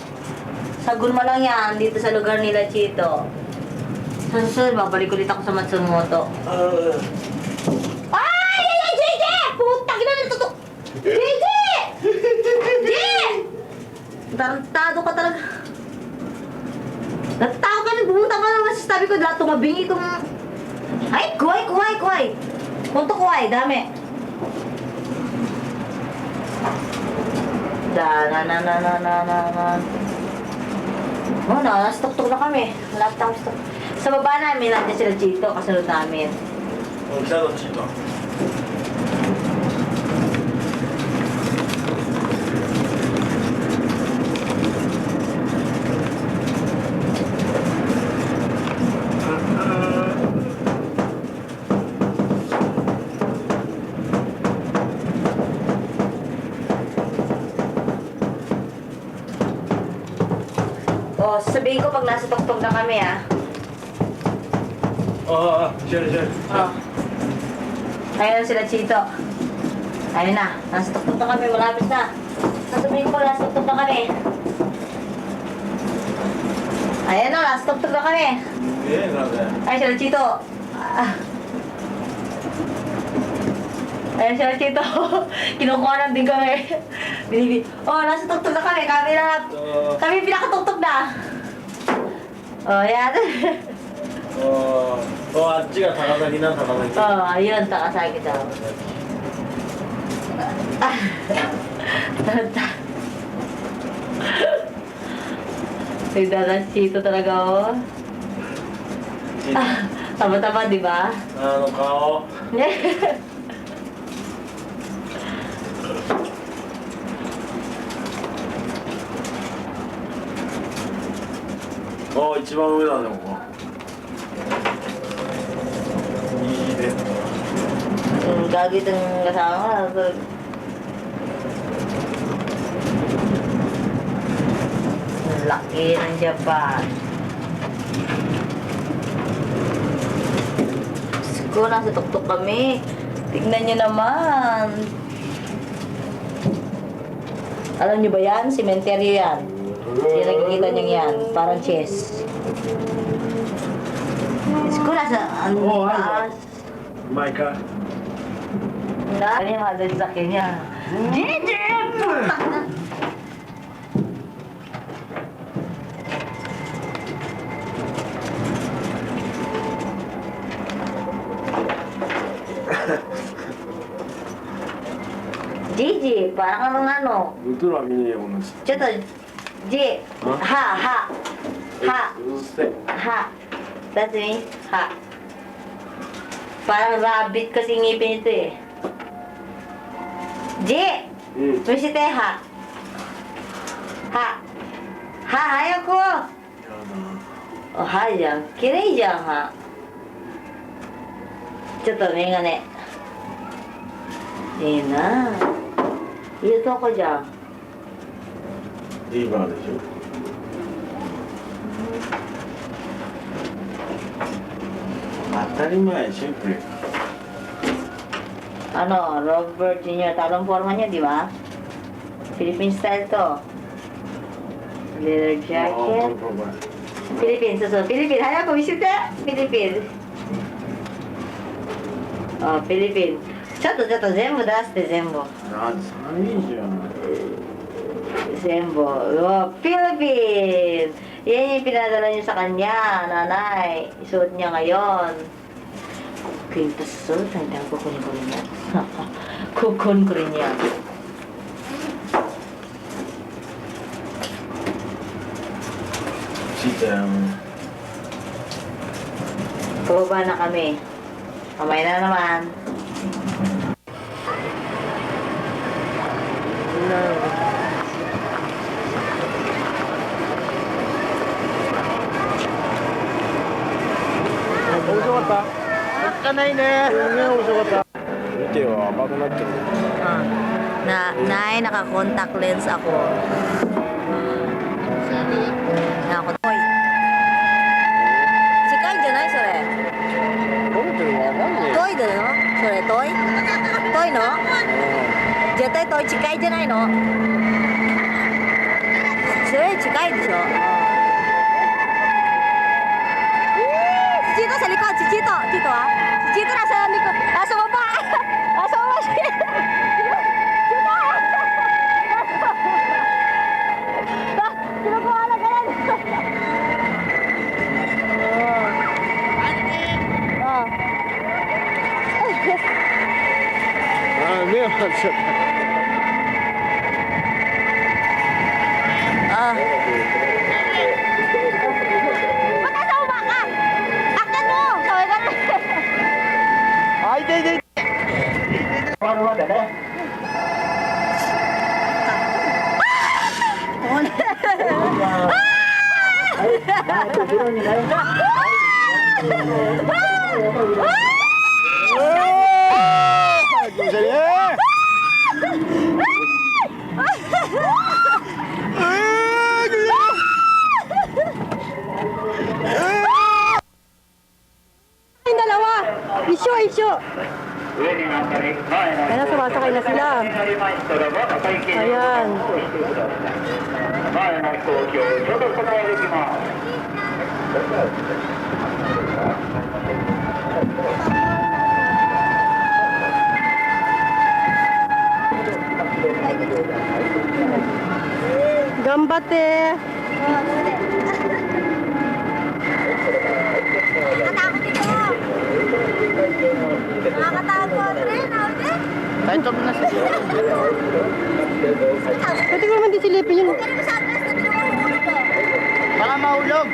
Sa Gunma lang yan, dito sa lugar nila, Chito. Sa susunod, babalik ulit ako sa Matsumoto. Ay! JJ! Putang ina ng tutok! JJ! Tarantado ka talaga. Natawa ka na, pumunta ka naman sa tabi ko, lahat tumabingi itong... Ay, kuway! Punto kuway, dami. Oh, nasa tuktok na kami. Malapit ako sa tuktok. Sa baba namin, nandiyan sila Chito, kasunod namin. 来たぞチート Oh, sasabihin ko pag nasa tuktok na kami, ah. ああシェルシェル Oh. Ayun na sila Chito. Ayun na, nasa tuktok na kami, malapit na. Sasabihin ko, nasa tuktok na kami. Ayun na, nasa tuktok na kami. ええなんで Ayun sila Chito. Ayun sila Chito. Kinukuha lang din kami. Oh, nasa tuktok na kami. Kami pinakatuktok na. Oh, yan. あっちが高崎な高崎 Oh, ayun, Takasaki daw. May dalas Chito talaga, oh. Tama-tama, di ba? あの顔 あ一番上だねここ Gagawin ang kasama. Ang laki ng Japan. Siguro nasa tuktok kami. Tignan nyo naman. Alam nyo ba yan? Sementeryo yan. Yan nakikita nyo yan. Parang chess. Siguro nasa ang taas. Micah. Ano yung mga doon sa kanya? Gigi! Putak na! Gigi, parang anong ano? ウルトラミニオンのし。 Chito, G, ha. うるせえ。 Ha. That's me. Ha. Parang rabbit kasi ngipin ito eh. G! うん。 Musite ha. Ha. Ha, hayako! や Oh, ha dyan. Kirei dyan ha. ちょっとメガネ。いいなぁ。いいとこじゃん。だ。リーバーでしょ。当たり前、シンプル。 Ano, Robert Jr. Talong forma niya, di ba? Philippine style to. Leather jacket. Philippine, susunod. Philippine, hayako, visite! Philippine. Oh, Philippine. ちょっと全部出して全部。なんでそれいいじゃん。全部. Oh, Philippine! Yan yung pinadala niyo sa kanya, nanay. Isuot niya ngayon. Quintas suot, hindi ako kukunin ko rin yan. Kukun ko rin yan. Chita yan. Pababa na kami. Kamay na naman. Nay, naka-contact lens ako. Toy. Chikai janai sore. Toy da no? Sore toy? Toy no? Zetai toy chikai janai no? Sore chikai desho. Chichito sa likod, Chichito. Chichito ah. Chichito nasa likod. Nasa baba. Nasa baba siya. Kinukuha na ganun. Ah, 目を外しちゃった。 Mata sa baba ka! Akan mo! Sabi ka na. あ、痛い痛い。 Yung dalawa. Isyo. Ayan, sumasakay na sila. Ayan. Gambate. Nakatakot ito. Nakakatakot rin. Kahit ito na siya. Pwede ko naman din silipin yun. Pero masabi na sabi naman hulog ko. Baka mahulog.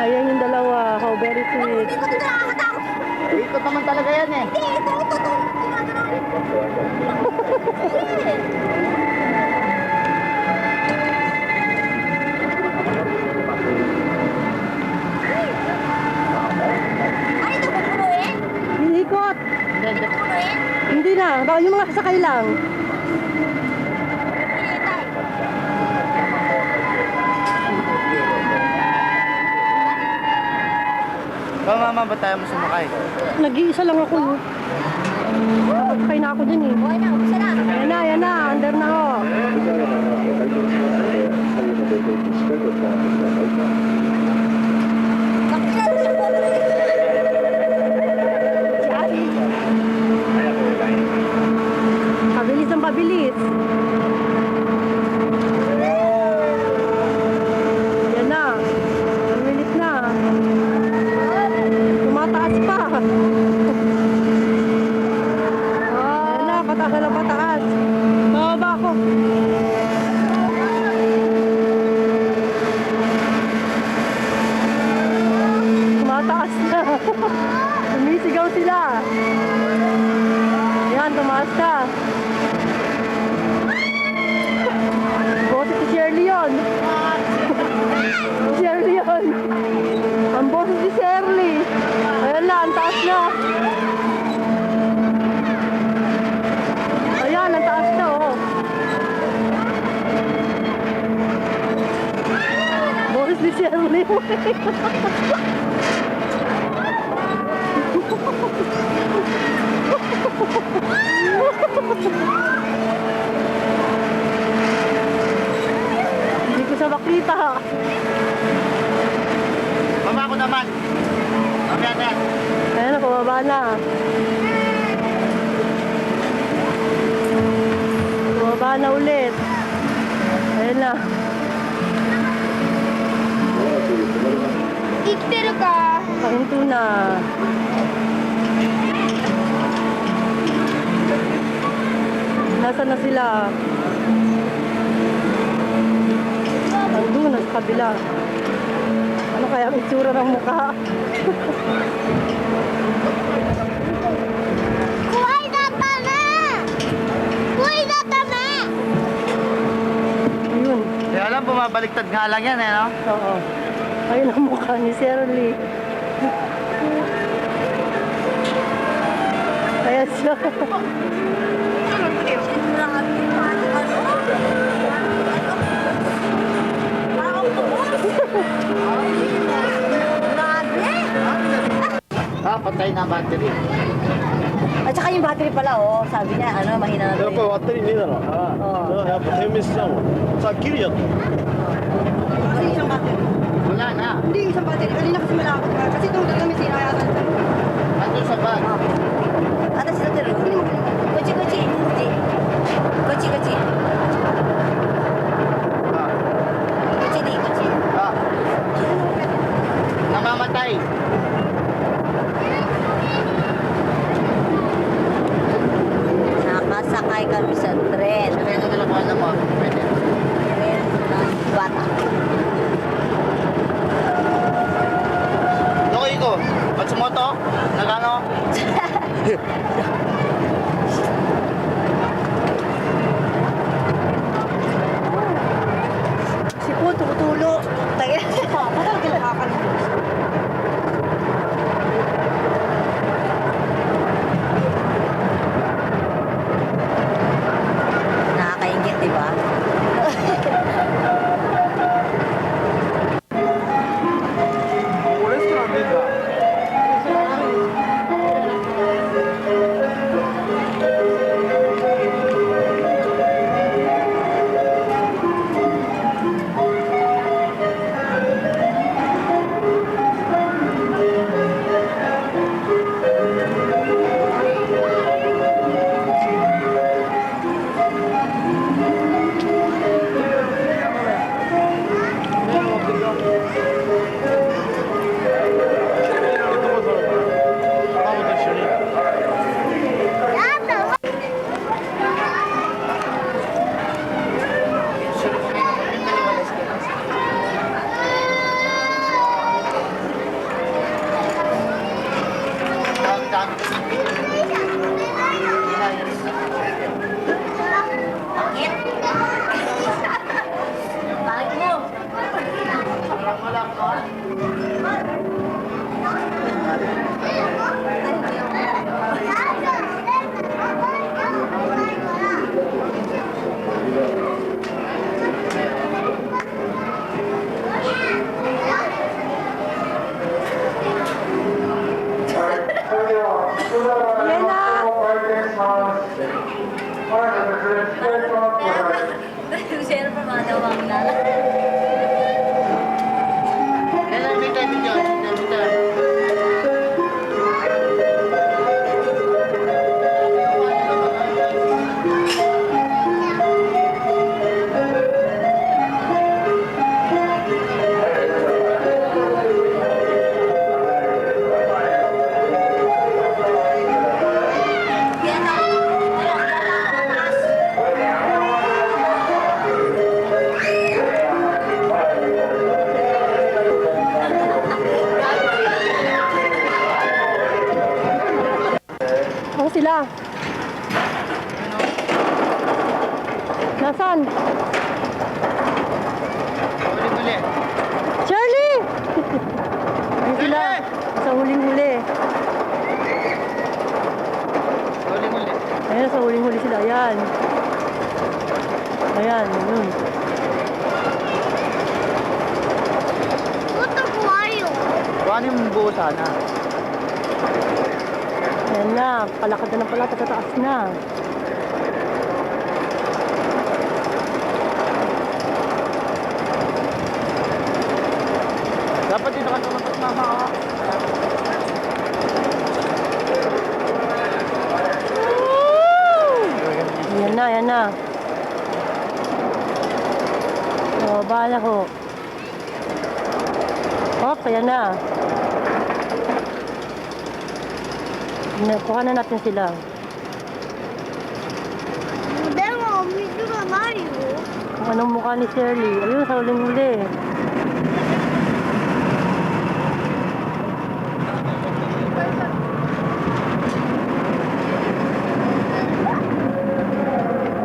Ayan yung dalawa. How very sweet. Hindi ko ito nakakatakot. Ikot naman talaga yan eh. Hindi, ito. Ginagano. 「Sakay lang. Ikaw mama, ba't tayo mo sumakay? Nag-iisa lang ako. Nakasakay na ako dun eh. Yan na. Under na ako. Pabilis ang pabilis. Yan na. Pabilis na. Tumataas pa. Yan na, pataas na pataas. Bababa ako. Tumataas na. Sumisigaw sila. Yan, tumaas ka. Boses si Shirley yun. Shirley yun. Ang boses si Shirley. Ayan na, ang taas na. Ayan, ang taas na, oh. Boses si Shirley. Hindi ko siya makita. Mama ako naman. Mamaya na yan. Ayan na, pababa na. Pababa na ulit. Ayan na. Ikiteru ka? Pahinto na. Nasaan na sila? Andun, nasa kabila. Ano kaya ang itsura ng mukha? Ayun. Kaya alam, bumabaliktad nga lang yan eh, no? Oo. Ayun ang mukha ni Shirley. Ayan siya. Ah, patay na ang battery. At saka yung battery pala, oh. Sabi niya, ano, mahina na やっぱり to. 割ったりねえだろ。やっぱ点滅しちゃうもん。さっきりやった。 Wala na. Hindi, isang battery. Kanina kasi malakot ka. Kasi itong dalawa may sira yata. Nandun sa bag. Ata sila tuloy. Kuchi. Ah, Kuchi. ah. Namamatay. Nakasakay kami sa tren. Ano yung nalakuan mo? Pwede. Tren ng bata. Lokoy ko. Matsumoto? Nagano? Si Po, tumutulo. Tayo. Parang kailangan. Nakakaingit, di ba? sila. Nasaan? Huli-huli. Charlie! Ayun sila. Sa huling-huli. Huli-huli. Ayan, sa huling-huli sila. Ayan. Ayan, yun. Kuhanin mo buo sana. Ayan na. Palakad na ng palakad. Sa taas na. Dapat dito ka tumapat, mama, oh. Ayan na, ayan na. O, bahala ko. Hop, ayan na. Kuha na natin sila. Kung anong mukha ni Shirley. Ayun, sa huling-huli.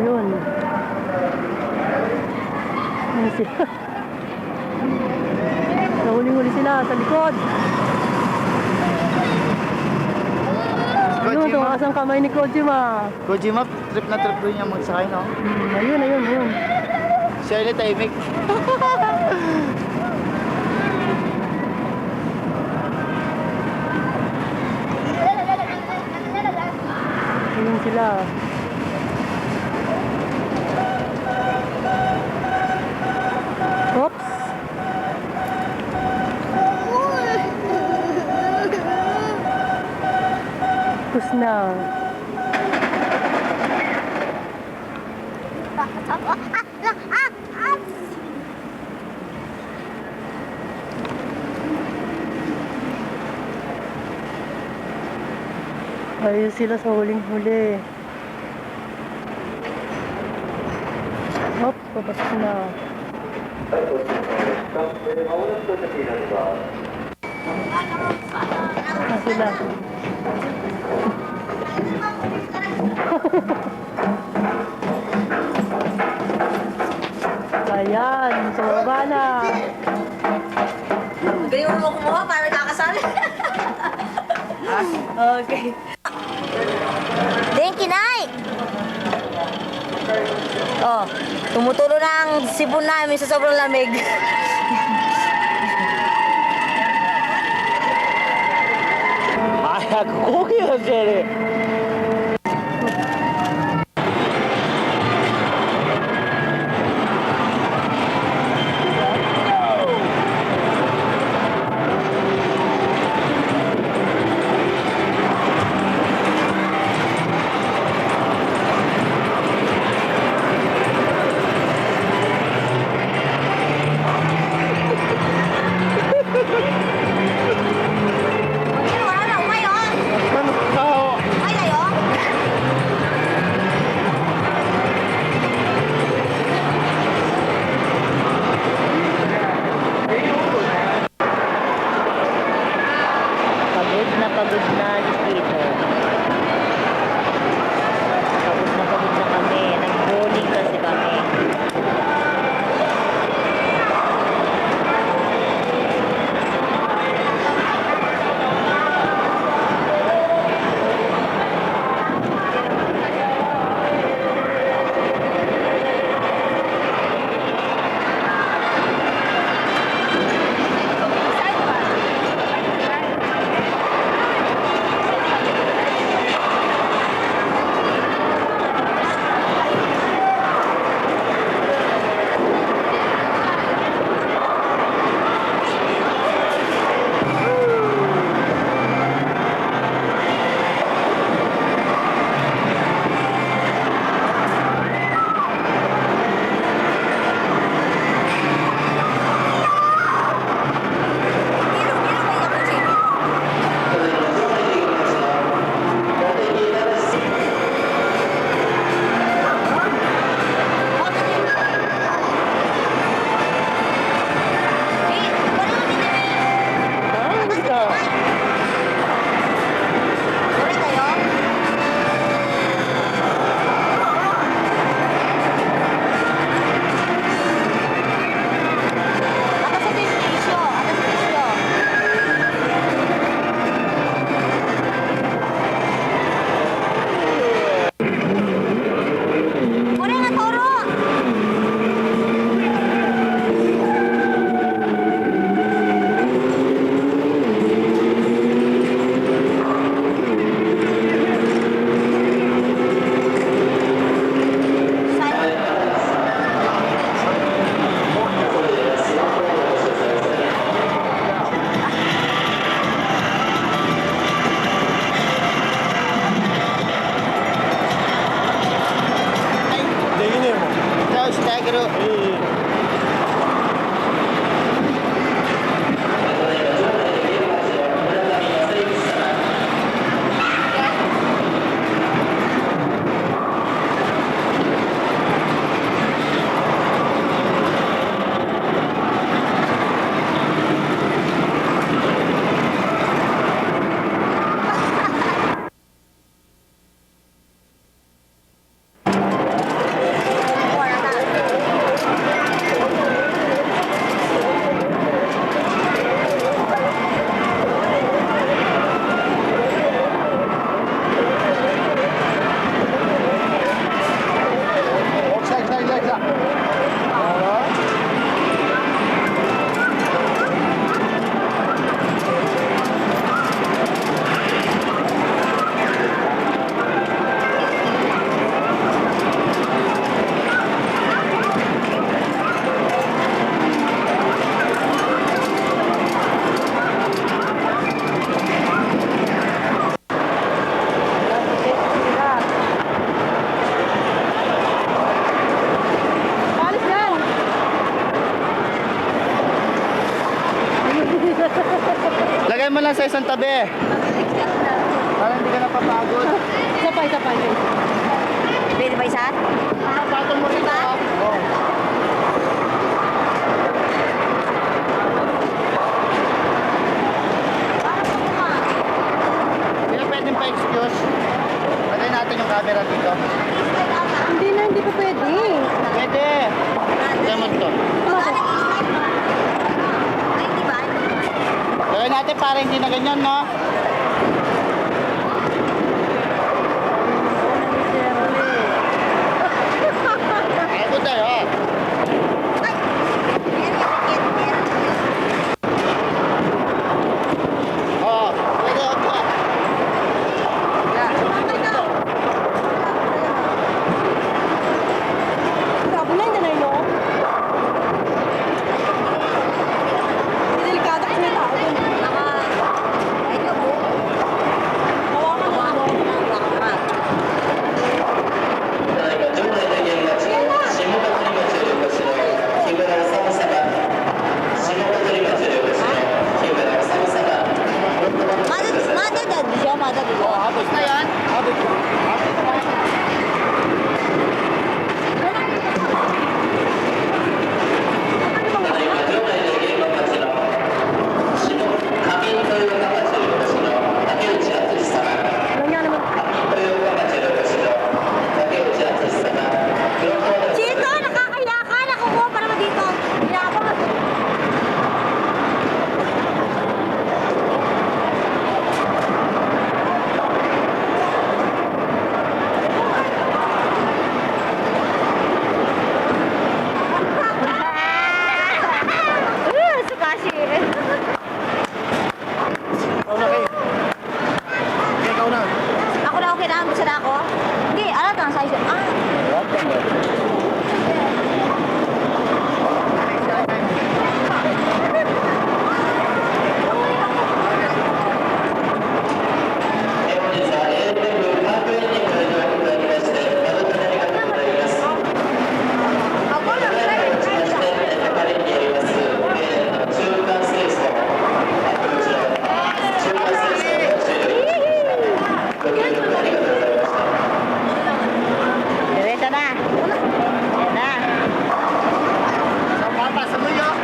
Ayun. Ayun sila. Sa huling-huli sila, sa likod. Ayun, tumakas ang kamay ni Kojima. Kojima, trip na trip rin niya magsakay, no? Ayun, ayun, ayun. Shirley, tahimik. Ayun sila. Oops. Tapos na. Ayun sila sa huling-huli. Hop, papasok na. Na sila. Ayan, sa baba na. Galing mo kumuha para kakasali. Okay. Thank you, Nay! Oh, tumutulo na ang sipon namin sa sobrang lamig. Ay, ako kaya, Shirley. Wala na, umayon! Ano ka? Ay, tayo! Lagay mo lang sa isang tabi. Para hindi ka napapagod. Isa pa, isa pa. Pwede ba isa? Patong mo rin ha. Oo. Hindi na pwedeng pa-excuse. Lagay natin yung camera dito. Hindi na, hindi pa pwede. Pwede. Lagay mo ito. Ay, di ba? Lagay natin para hindi na ganyan, no? Ako tayo, ha? Oo, pwede ako. Grabe na, hindi na yun. Delikado kasi may tao dun. Hawakan mo. Madadad siya, madadad. Habos na yan. Habos na. Alam niya naman. Chito, nakakaya ka. Nakukuha pa naman dito. Pinapang. Sukashi. Ikaw na kayo. Ikaw na. Ako na okay na. Gusto na ako. Hindi, alat ang size. Diretso na. Ayan na. So, papasok mo yun.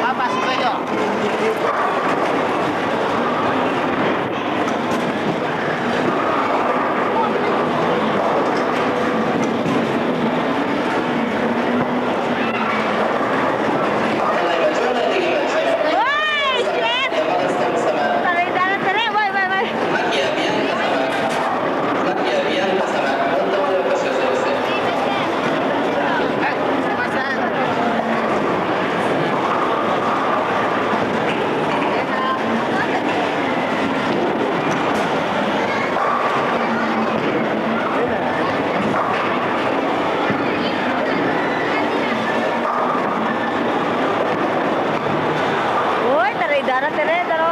Papasok mo yun. Uy! Shit! Taray, taray, taray. Boy, boy, boy. Uy, taray, taray, taray, taray.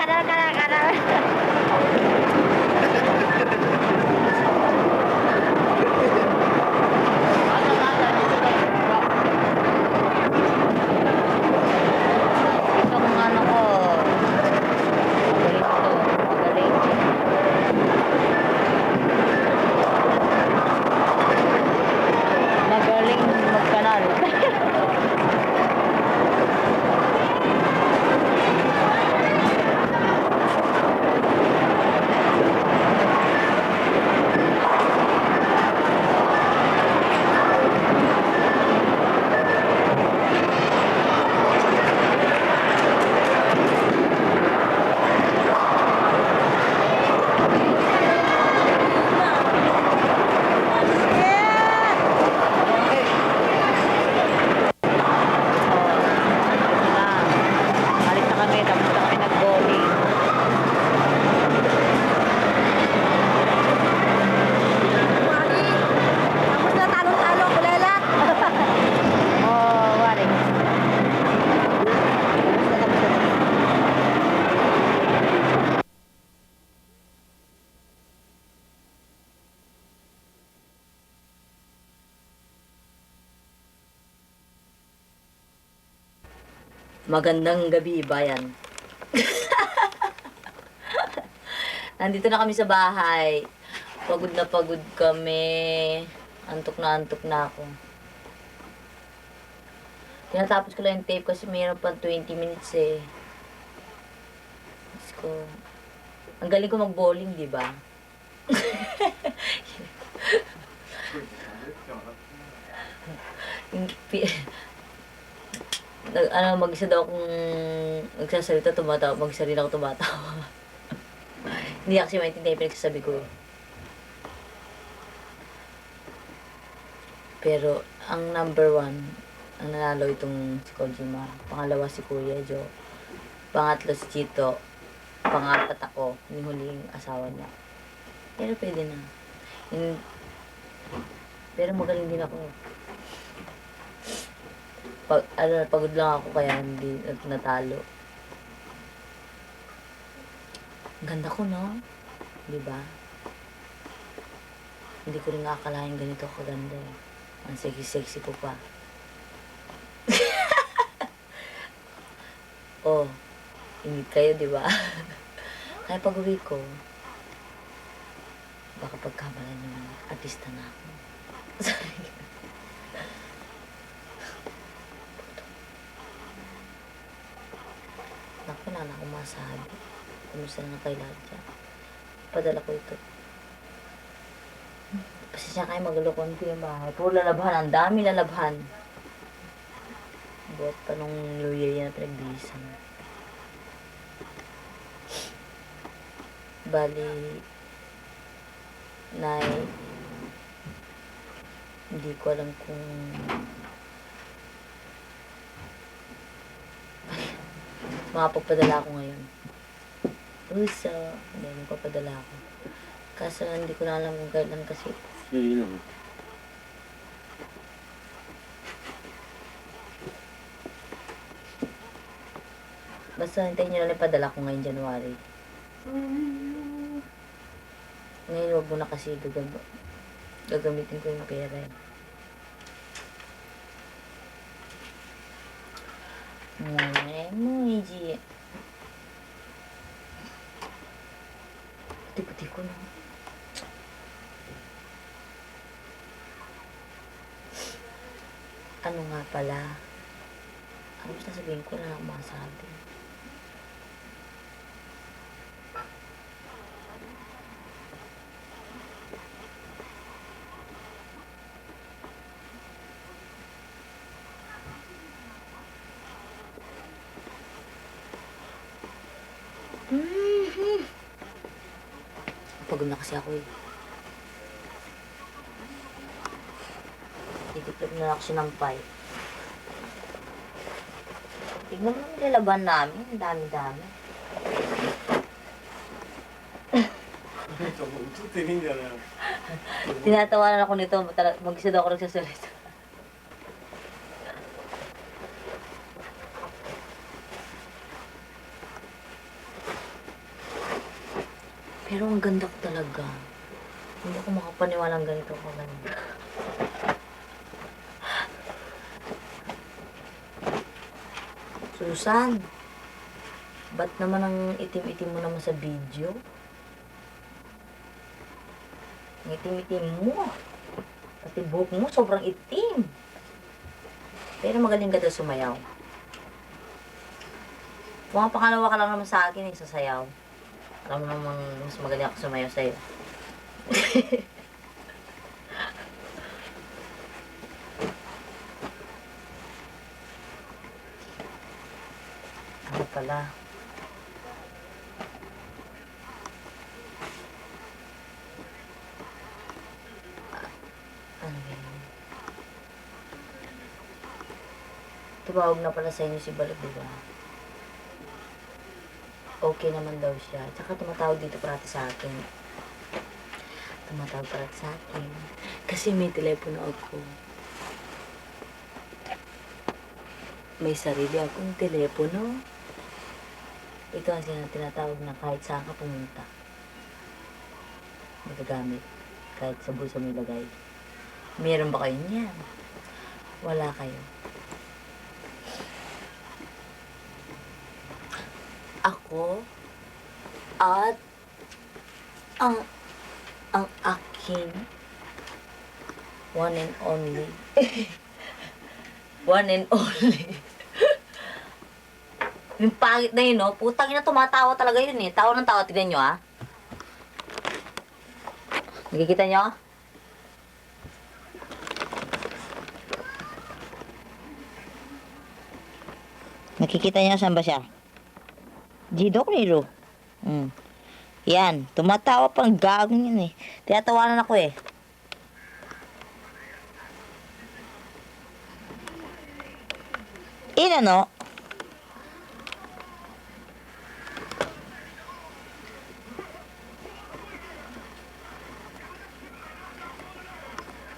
kanal. Ito kung ano ko. Magaling to. Magaling. Magaling magkanal. Alis na kami, tapos na kami nag-bowling. Tapos na talong-talo, kulelat. Oh, wari. Magandang gabi, bayan. Nandito na kami sa bahay. Pagod na pagod kami. Antok na ako. Tinatapos ko lang yung tape kasi mayroon pa 20 minutes eh. Diyos ko. Ang galing ko mag-bowling, di ba? Yung mag-isa daw akong nagsasalita, tumatawa. Mag-isa rin ako tumatawa. Hindi kasi maintindihan yung pinagsasabi ko eh. Pero, ang number 1, ang nanalo itong si Kojima. Pangalawa si Kuya Jo. Pangatlo si Chito. Pangapat ako. Yung huling asawa niya. Pero pwede na. Pero magaling din ako. Pagod lang ako kaya hindi natalo. Ang ganda ko, no? Diba? Hindi ko rin akalain ganito kaganda eh. Ang sexy ko pa. Oh, ingit kayo, diba? Kaya pag-uwi ko, baka pagkamalan naman, artista na ako. Naku, wala na akong masabi. Kumusta na kay Ladja? Padala ko ito. Pasensya kayo, maglulukon ko yung bahay. Puro lalabhan. Ang dami lalabhan. Buhat pa nung New Year yan na pinagbihisan. Bali, Nay, hindi ko alam kung makapagpadala ako ngayon. Uso, hindi, magpapadala ako. Kaso hindi ko na alam kung kailan kasi. Yun lang. Basta hintayin nyo na lang padala ko ngayon January. Ngayon wag mo na kasi gagamitin ko yung pera eh. Emoji. Puti-puti ko na. Ano nga pala? Ano ba sasabihin ko na lang masabi? Pagod na kasi ako eh. Titiplog na ako sinampay. Tignan mo naman nilalaban namin. Ang dami-dami. Tinatawanan ako nito. Mag-isa daw ako nagsasalita. Pero ang ganda ko talaga. Hindi ako makapaniwalang ganito ko ganda. Susan, ba't naman ang itim-itim mo naman sa video? Ang itim-itim mo. Pati buhok mo sobrang itim. Pero magaling ka daw sumayaw. Mga pangalawa ka lang naman sa akin sa sayaw. Alam mo namang mas magaling ako sumayaw sa'yo. Ano pala? Ano yun? Tumawag na pala sa inyo si Balot, diba? Okay naman daw siya. Tsaka tumatawag dito parati sa akin. Tumatawag parati sa akin. Kasi may telepono ako. May sarili akong telepono. Ito ang tinatawag na kahit saan ka pumunta. Magagamit. Kahit sa bulsa mo ilagay. Meron ba kayo niyan? Wala kayo. Ako at ang aking one and only one and only yung pangit na yun, no? Putang ina, tumatawa talaga yun eh. Tawa ng tawa, tignan nyo, ah. Nakikita nyo? Nakikita niya saan ba siya? Jidok nilo. Yan, tumatawa pang gagong yun eh. Tinatawanan ako eh. Ano?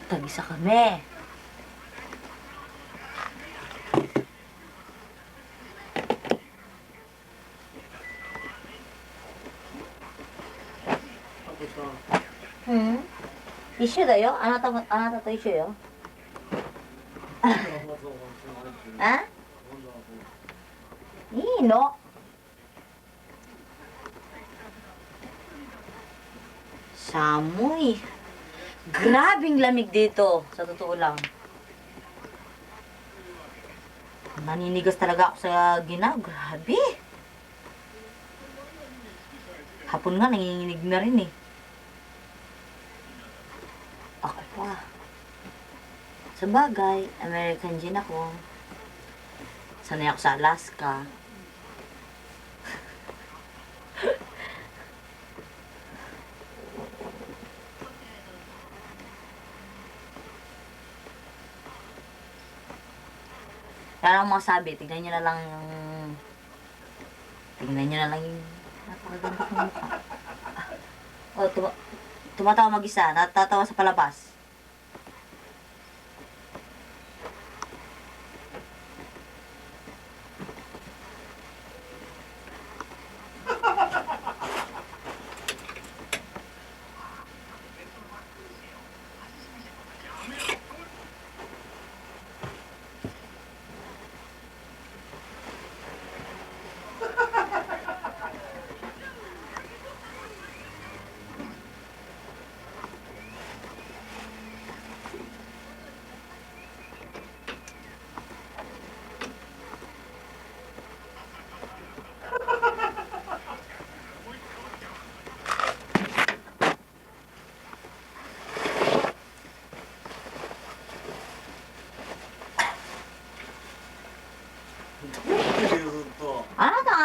Tag-isa kami. Issue da yo? あなたと一緒よ。あ？いいの？ Samoy. Grabing lamig dito, sa totoo lang. Naninigas talaga ako sa ginaw. Grabe. Hapon nga, nanginginig na rin eh. Ako pa. Sa bagay, American gin ako. Sanay ako sa Alaska. Kaya lang masabi, tignan nyo na lang yung... Tignan nyo na lang yung... Napakaganda kong mukha. O, tumatawa mag-isa. Natatawa sa palabas.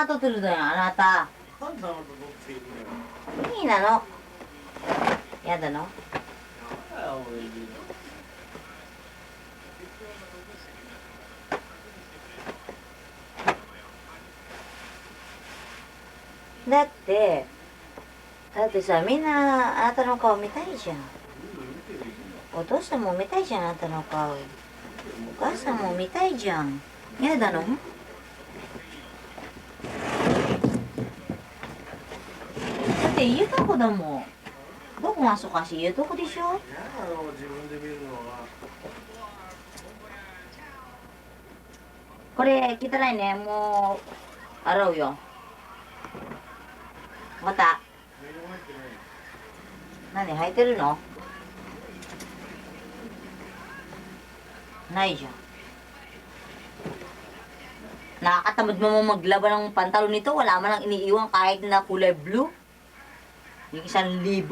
Tutulog na yan, anata. Hindi na, no? Yada, no? Dati sa amin na, anata no kao mitai siya. O tosa mo mitai siya, anata no kao. Ukasa mo mitai siya. Yada, no? って家どこだもん。どこがそうかしい家どこでしょ。自分で見るのは。これ汚いね。もう洗うよ。また。何履いてるの？ないじゃん。Nakakatamad mo maglaba ng pantalon nito. Wala man lang iniiwan kahit na kulay blue. Yung 1,000.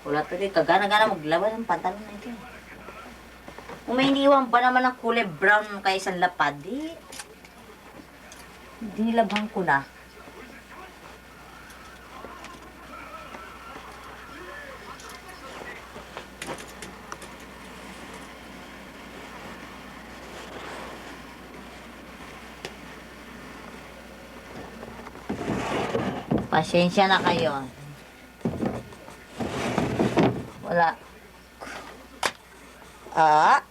Wala tuloy. Kagana-gana maglaba ng pantalon na ito. Kung may iniiwan pa naman ng kulay brown kaya isang lapad, dinilabhan ko na. Pasensya na kayo. Wala. Ah.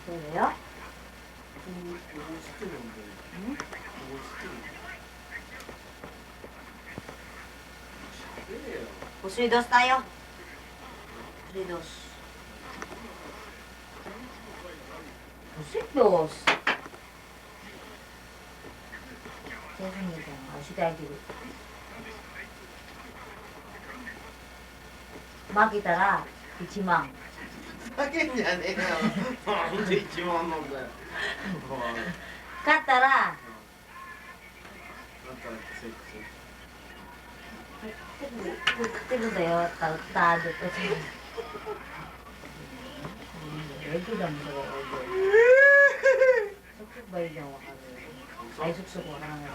Kaya? Pusidos tayo. Pusidos. Pusidos. 죄송해요. 시달리고. 막이다라 이치망. 하겠냐 내가. 언제 지원 먹어요. 갔다라. 뜨거워요. 따뜻하게 또. 애기가 무서워. 쑥쑥 보이려고 하고. 아이 쑥쑥 하는 거.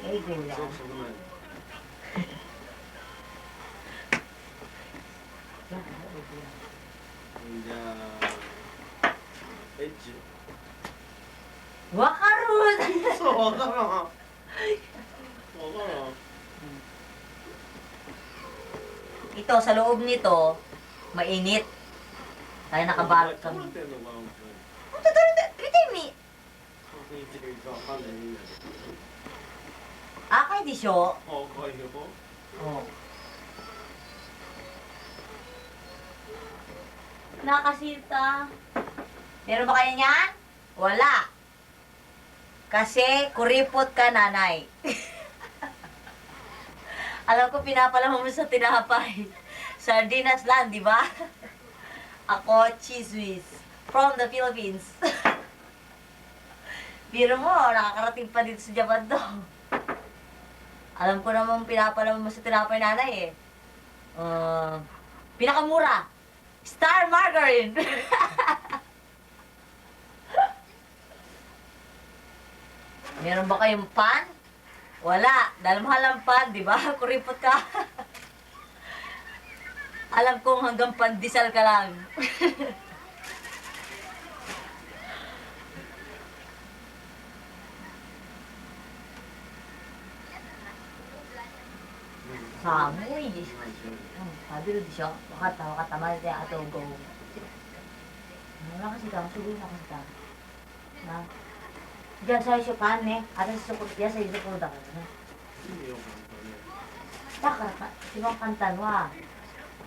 애기야. 엣지. 와카루. 와카라. 와카라. Ito, sa loob nito, mainit. Kaya nakabalot kami. Akay di siyo. Oh. Nakasita. Meron ba kayo niyan? Wala. Kasi kuripot ka, nanay. Alam ko pinapalaman mo sa tinapay. Sardinas lang, di ba? Ako, cheese whiz. From the Philippines. Biro mo, nakakarating pa dito sa Japan to. Alam ko naman pinapalaman mo sa tinapay, nanay eh. Pinakamura. Star Margarine. Meron ba kayong pan? Wala. Dahil mahal ang pan, di ba? Kuripot ka. Alam kong hanggang pandesal ka lang.寒いです。食べるでしょ。分かった分かった。マジであと5。お腹すいた。すぐお腹すいた。な。じゃあ最初パンね。私そこ野菜入れるところだからね。だからか一番簡単は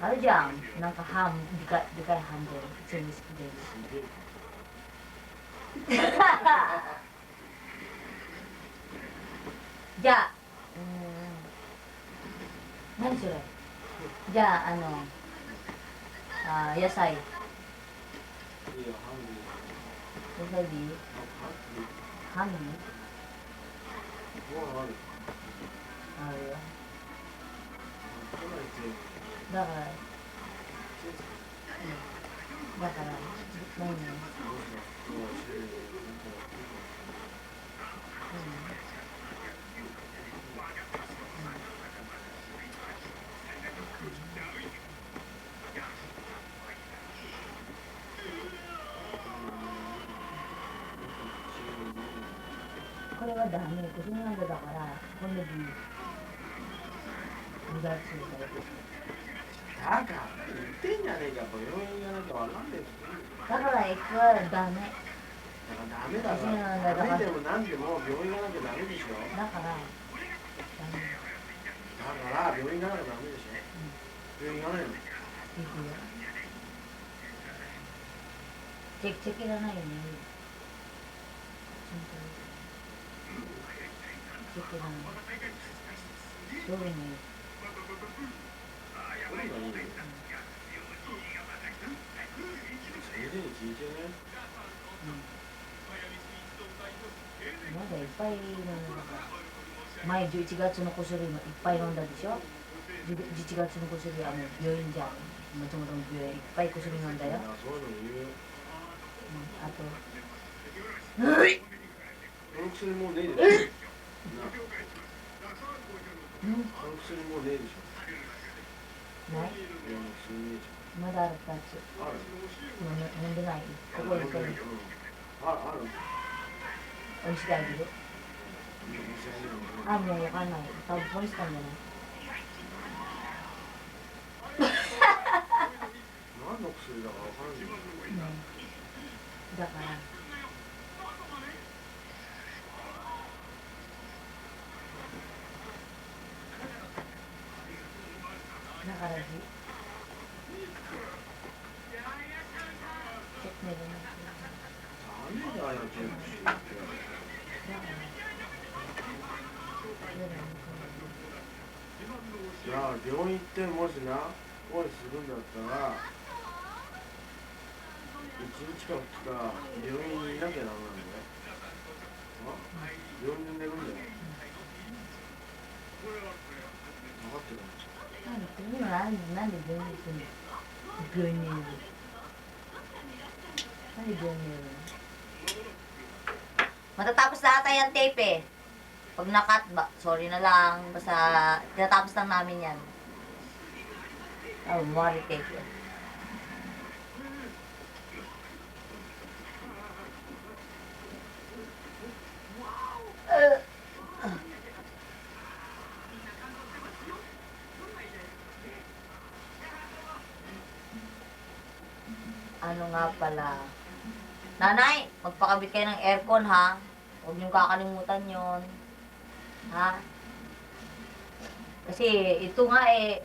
あるじゃん。なんかハムでかいハムで全部好きで。じゃあ何それ？じゃあ、野菜。野菜でいい？ハンビ？あるよ。だから、何？これはダメ。腰になんだから、このビー。無駄するから。だから言ってんじゃねえか、やっぱ病院がなきゃわかんねえって言ってんだからエクはダメ。だからダメだから。ダメでもなんでも病院がなきゃダメでしょ。だから、ダメ。だから病院がなきゃダメでしょ。病院行かないの。いくよ。チェキがないよね。チェキがない。どういうのいい？それがいいよ。先生に聞いてね。まだいっぱい飲んだから。前11月の薬もいっぱい飲んだでしょ。11月の薬は病院じゃん。もともとの病院いっぱい薬飲んだよ。そういうの言う。あと、この薬もうねえでしょ。この薬もうねえでしょ。ない？まだある2つ。ある。飲んでない？ここにこれ。ある。おいしいあげる。あ、もうわかんない。多分ポリスタンじゃない。何の薬だかわかんない。だから。ダメだよ、チェックしてって。いや、病院行ってもしな、おいするんだったら、1日か2日、病院にいなきゃダメなんだよ。病院に寝るんだよ。分かってるの？なんで病院に行くの？病院にいるの？なんで病院にいるの？Matatapos na ata yung tape eh. Pag nakat ba, sorry na lang. Basta, tinatapos lang namin yan. Oh, more tape yan. Ano nga pala? Nanay, magpakabit kayo ng aircon ha. Huwag niyong kakalimutan yon, ha? Kasi ito nga eh,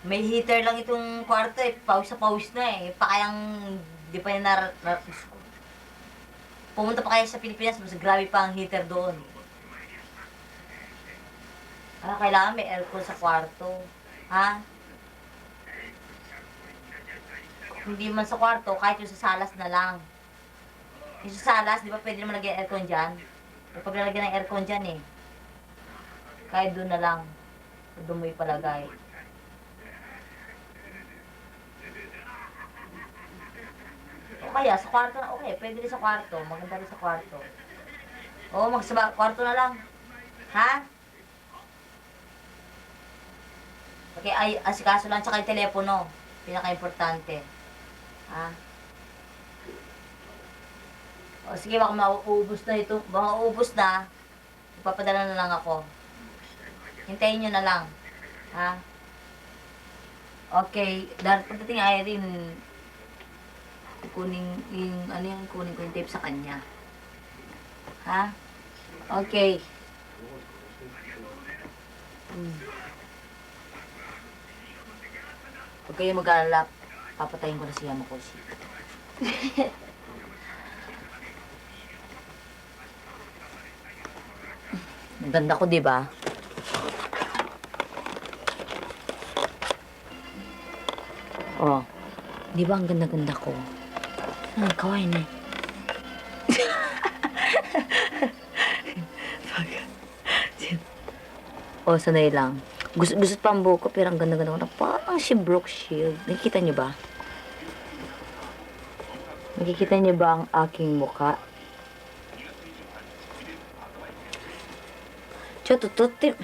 may heater lang itong kwarto eh. Pawis na pawis na eh. Pakayang di pa niya pumunta pa kayo sa Pilipinas, mas grabe pa ang heater doon. Kailangan may aircon sa kwarto, ha? Hindi man sa kwarto, kahit yung sa salas na lang. Yung sa salas, di ba pwede naman lagyan aircon dyan? May paglalagyan ng aircon dyan eh. Kahit doon na lang. Doon mo ipalagay. O kaya, sa kwarto na, okay, pwede rin sa kwarto. Maganda rin sa kwarto. Oo, kwarto na lang. Ha? Okay, asikaso lang, tsaka yung telepono. Pinaka-importante. Ha? O sige, baka mauubos na ito. Baka mauubos na, ipapadala na lang ako. Hintayin nyo na lang. Ha? Okay, dahil pagdating ay rin, kunin ko yung tape sa kanya. Ha? Okay. Huwag kayo mag-alala, papatayin ko na si Yamakoshi. Ang ganda ko, di ba? Oh. Di ba ang ganda-ganda ko? Ah, kawaii na. Oh, sanay lang. Gusto pa ang buhok ko, pero ang ganda-ganda ko na. Parang si Brooke Shield. Nakikita niyo ba? Nakikita niyo ba ang aking muka? Chotototim.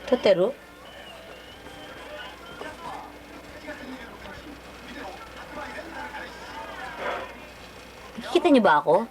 Totero? Nakikita niyo ba ako?